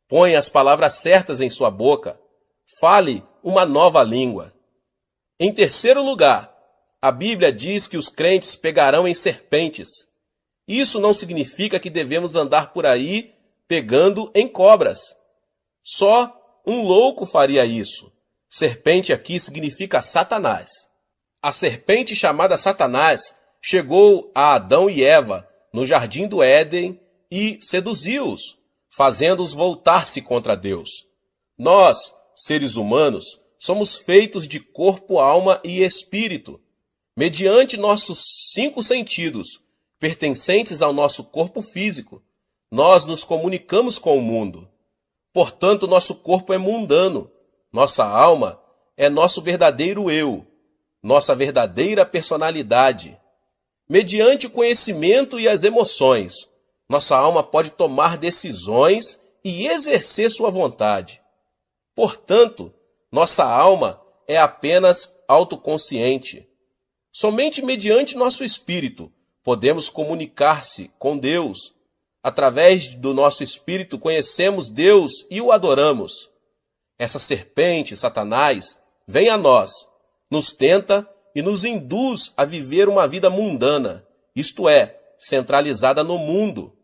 Ponha as palavras certas em sua boca. Fale uma nova língua. Em terceiro lugar, a Bíblia diz que os crentes pegarão em serpentes. Isso não significa que devemos andar por aí pegando em cobras. Só um louco faria isso. Serpente aqui significa Satanás. A serpente chamada Satanás chegou a Adão e Eva no jardim do Éden e seduziu-os, fazendo-os voltar-se contra Deus. Nós, seres humanos, somos feitos de corpo, alma e espírito. Mediante nossos 5 sentidos, pertencentes ao nosso corpo físico, nós nos comunicamos com o mundo. Portanto, nosso corpo é mundano. Nossa alma é nosso verdadeiro eu, nossa verdadeira personalidade. Mediante o conhecimento e as emoções, nossa alma pode tomar decisões e exercer sua vontade. Portanto, nossa alma é apenas autoconsciente. Somente mediante nosso espírito podemos comunicar-se com Deus. Através do nosso espírito conhecemos Deus e o adoramos. Essa serpente, Satanás, vem a nós, nos tenta e nos induz a viver uma vida mundana, isto é, centralizada no mundo.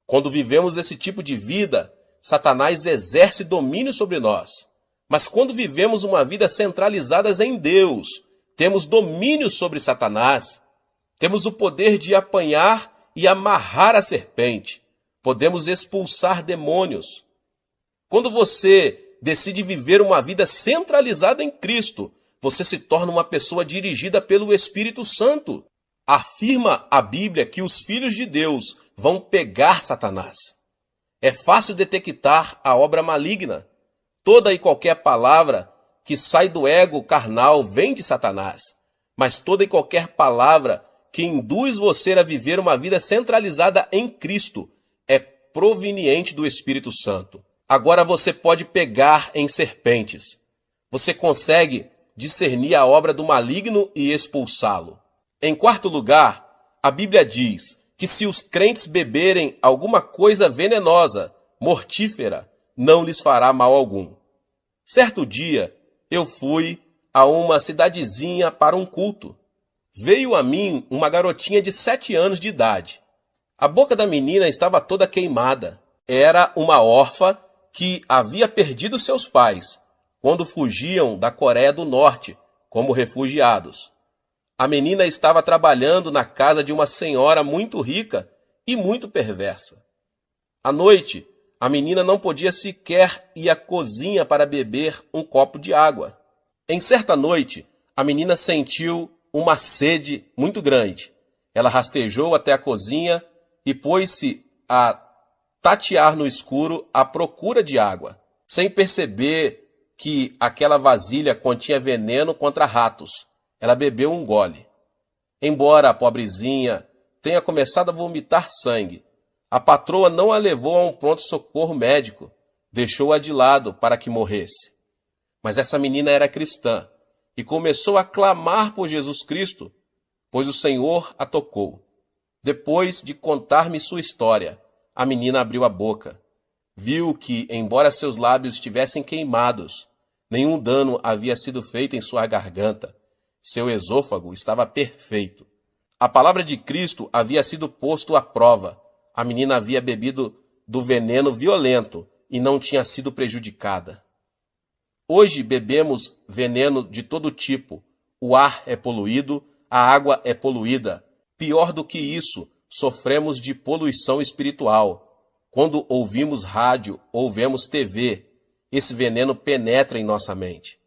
Quando vivemos esse tipo de vida, Satanás exerce domínio sobre nós. Mas quando vivemos uma vida centralizada em Deus, temos domínio sobre Satanás. Temos o poder de apanhar e amarrar a serpente. Podemos expulsar demônios. Quando você decide viver uma vida centralizada em Cristo, você se torna uma pessoa dirigida pelo Espírito Santo. Afirma a Bíblia que os filhos de Deus vão pegar Satanás. É fácil detectar a obra maligna. Toda e qualquer palavra que sai do ego carnal vem de Satanás. Mas toda e qualquer palavra que induz você a viver uma vida centralizada em Cristo é proveniente do Espírito Santo. Agora você pode pegar em serpentes. Você consegue discernir a obra do maligno e expulsá-lo. Em quarto lugar, a Bíblia diz que se os crentes beberem alguma coisa venenosa, mortífera, não lhes fará mal algum. Certo dia, eu fui a uma cidadezinha para um culto. Veio a mim uma garotinha de 7 anos de idade. A boca da menina estava toda queimada. Era uma órfã que havia perdido seus pais quando fugiam da Coreia do Norte como refugiados. A menina estava trabalhando na casa de uma senhora muito rica e muito perversa. À noite, a menina não podia sequer ir à cozinha para beber um copo de água. Em certa noite, a menina sentiu uma sede muito grande. Ela rastejou até a cozinha e pôs-se a tatear no escuro à procura de água, sem perceber que aquela vasilha continha veneno contra ratos. Ela bebeu um gole. Embora a pobrezinha tenha começado a vomitar sangue, a patroa não a levou a um pronto-socorro médico, deixou-a de lado para que morresse. Mas essa menina era cristã e começou a clamar por Jesus Cristo, pois o Senhor a tocou. Depois de contar-me sua história, a menina abriu a boca. Viu que, embora seus lábios estivessem queimados, nenhum dano havia sido feito em sua garganta. Seu esôfago estava perfeito. A palavra de Cristo havia sido posto à prova. A menina havia bebido do veneno violento e não tinha sido prejudicada. Hoje bebemos veneno de todo tipo. O ar é poluído, a água é poluída. Pior do que isso, sofremos de poluição espiritual. Quando ouvimos rádio ou vemos TV, esse veneno penetra em nossa mente.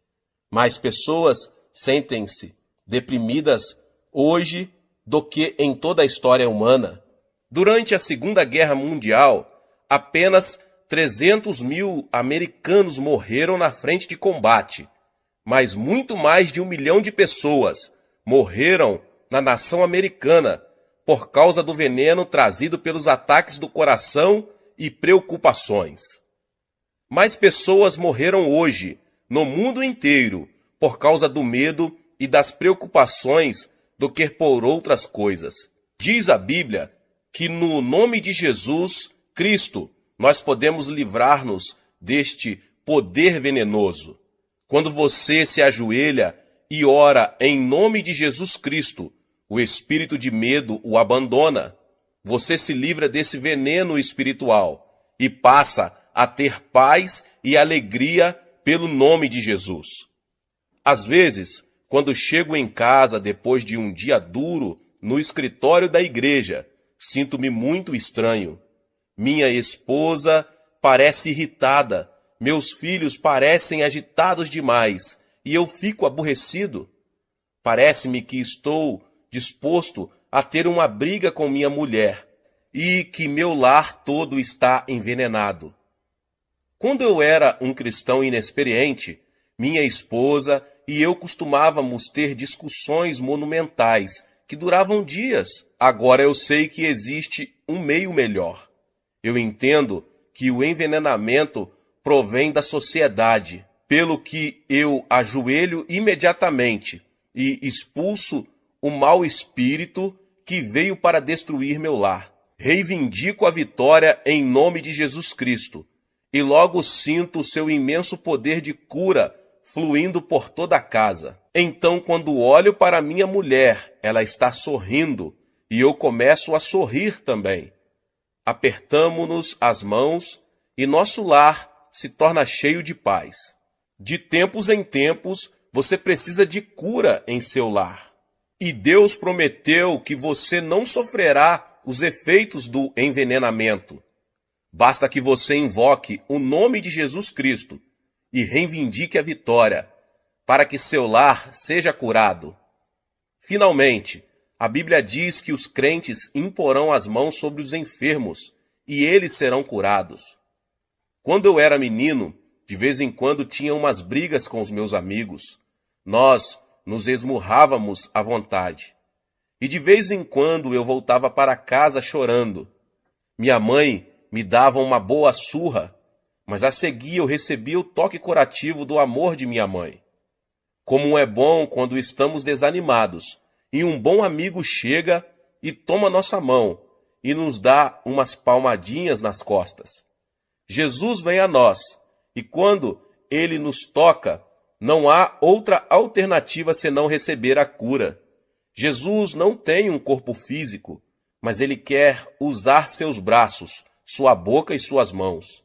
Mais pessoas sentem-se deprimidas hoje do que em toda a história humana. Durante a Segunda Guerra Mundial, apenas 300 mil americanos morreram na frente de combate, mas muito mais de 1 milhão de pessoas morreram na nação americana por causa do veneno trazido pelos ataques do coração e preocupações. Mais pessoas morreram hoje, no mundo inteiro, por causa do medo e das preocupações do que por outras coisas. Diz a Bíblia que no nome de Jesus Cristo nós podemos livrar-nos deste poder venenoso. Quando você se ajoelha e ora em nome de Jesus Cristo, o espírito de medo o abandona. Você se livra desse veneno espiritual e passa a ter paz e alegria pelo nome de Jesus. Às vezes, quando chego em casa depois de um dia duro no escritório da igreja, sinto-me muito estranho. Minha esposa parece irritada, meus filhos parecem agitados demais e eu fico aborrecido. Parece-me que estou disposto a ter uma briga com minha mulher e que meu lar todo está envenenado. Quando eu era um cristão inexperiente, minha esposa e eu costumávamos ter discussões monumentais que duravam dias. Agora eu sei que existe um meio melhor. Eu entendo que o envenenamento provém da sociedade, pelo que eu ajoelho imediatamente e expulso o mau espírito que veio para destruir meu lar. Reivindico a vitória em nome de Jesus Cristo e logo sinto o seu imenso poder de cura fluindo por toda a casa. Então, quando olho para minha mulher, ela está sorrindo e eu começo a sorrir também. Apertamo-nos as mãos e nosso lar se torna cheio de paz. De tempos em tempos, você precisa de cura em seu lar. E Deus prometeu que você não sofrerá os efeitos do envenenamento. Basta que você invoque o nome de Jesus Cristo e reivindique a vitória, para que seu lar seja curado. Finalmente, a Bíblia diz que os crentes imporão as mãos sobre os enfermos e eles serão curados. Quando eu era menino, de vez em quando tinha umas brigas com os meus amigos. Nós nos esmurrávamos à vontade. E de vez em quando eu voltava para casa chorando. Minha mãe me dava uma boa surra, mas a seguir eu recebia o toque curativo do amor de minha mãe. Como é bom quando estamos desanimados e um bom amigo chega e toma nossa mão e nos dá umas palmadinhas nas costas. Jesus vem a nós, e quando ele nos toca, não há outra alternativa senão receber a cura. Jesus não tem um corpo físico, mas ele quer usar seus braços, sua boca e suas mãos.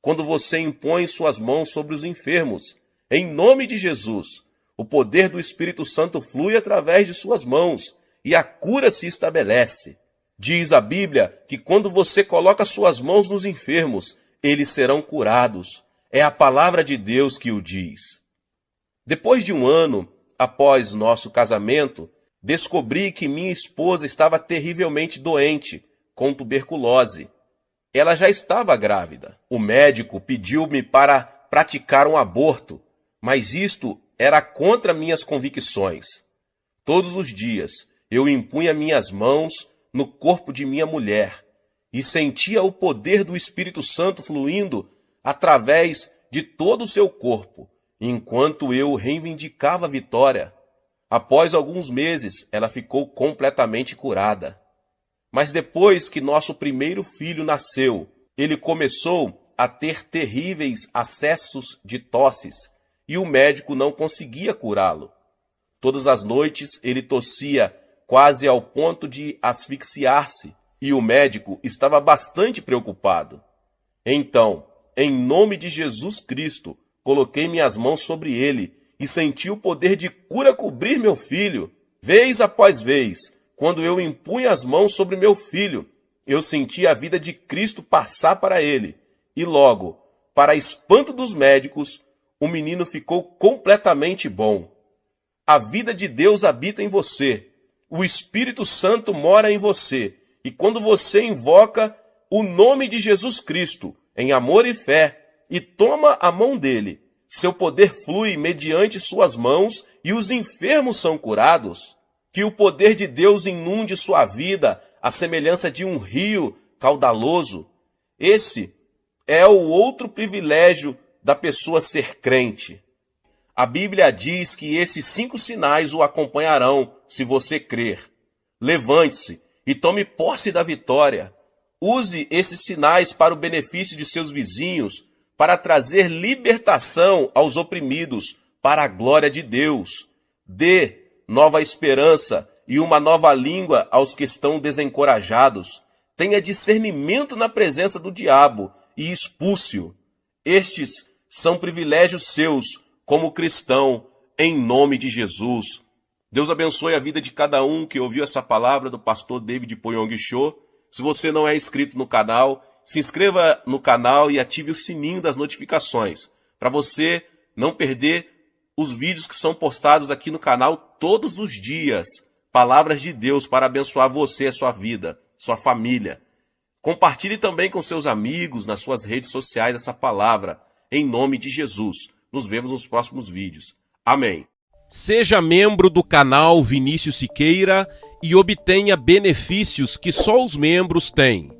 Quando você impõe suas mãos sobre os enfermos, em nome de Jesus, o poder do Espírito Santo flui através de suas mãos e a cura se estabelece. Diz a Bíblia que quando você coloca suas mãos nos enfermos, eles serão curados. É a palavra de Deus que o diz. Depois de um ano após nosso casamento, descobri que minha esposa estava terrivelmente doente, com tuberculose. Ela já estava grávida. O médico pediu-me para praticar um aborto, mas isto era contra minhas convicções. Todos os dias eu impunha minhas mãos no corpo de minha mulher e sentia o poder do Espírito Santo fluindo através de todo o seu corpo, enquanto eu reivindicava a vitória. Após alguns meses, ela ficou completamente curada. Mas depois que nosso primeiro filho nasceu, ele começou a ter terríveis acessos de tosses e o médico não conseguia curá-lo. Todas as noites ele tossia quase ao ponto de asfixiar-se e o médico estava bastante preocupado. Então, em nome de Jesus Cristo, coloquei minhas mãos sobre ele e senti o poder de cura cobrir meu filho. Vez após vez, quando eu impunha as mãos sobre meu filho, eu senti a vida de Cristo passar para ele. E logo, para espanto dos médicos, o menino ficou completamente bom. A vida de Deus habita em você. O Espírito Santo mora em você. E quando você invoca o nome de Jesus Cristo, em amor e fé, e toma a mão dele, seu poder flui mediante suas mãos e os enfermos são curados. Que o poder de Deus inunde sua vida, à semelhança de um rio caudaloso. Esse é o outro privilégio da pessoa ser crente. A Bíblia diz que esses 5 sinais o acompanharão se você crer. Levante-se e tome posse da vitória. Use esses sinais para o benefício de seus vizinhos, para trazer libertação aos oprimidos, para a glória de Deus. Dê nova esperança e uma nova língua aos que estão desencorajados. Tenha discernimento na presença do diabo e expulse-o. Estes são privilégios seus como cristão, em nome de Jesus. Deus abençoe a vida de cada um que ouviu essa palavra do pastor David Poyong Cho. Se você não é inscrito no canal, se inscreva no canal e ative o sininho das notificações, para você não perder os vídeos que são postados aqui no canal todos os dias. Palavras de Deus para abençoar você, a sua vida, sua família. Compartilhe também com seus amigos nas suas redes sociais essa palavra, em nome de Jesus. Nos vemos nos próximos vídeos. Amém.
Seja membro do canal Vinícius Siqueira e obtenha benefícios que só os membros têm.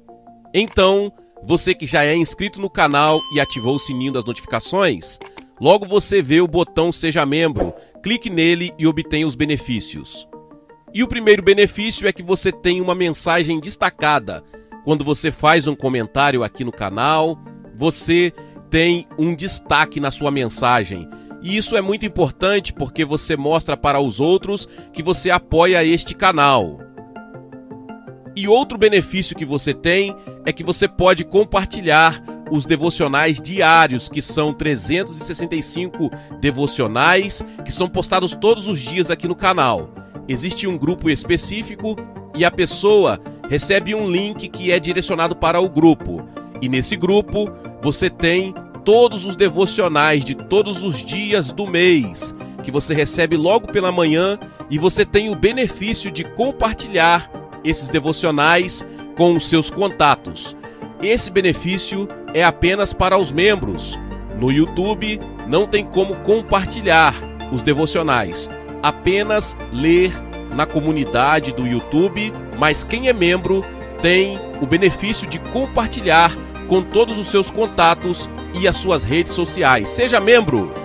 Então, você que já é inscrito no canal e ativou o sininho das notificações, logo você vê o botão Seja Membro, clique nele e obtenha os benefícios. E o primeiro benefício é que você tem uma mensagem destacada. Quando você faz um comentário aqui no canal, você tem um destaque na sua mensagem. E isso é muito importante porque você mostra para os outros que você apoia este canal. E outro benefício que você tem é que você pode compartilhar os devocionais diários, que são 365 devocionais, que são postados todos os dias aqui no canal. Existe um grupo específico e a pessoa recebe um link que é direcionado para o grupo. E nesse grupo você tem todos os devocionais de todos os dias do mês, que você recebe logo pela manhã, e você tem o benefício de compartilhar esses devocionais com os seus contatos. Esse benefício é apenas para os membros. No YouTube não tem como compartilhar os devocionais, apenas ler na comunidade do YouTube, mas quem é membro tem o benefício de compartilhar com todos os seus contatos e as suas redes sociais. Seja membro!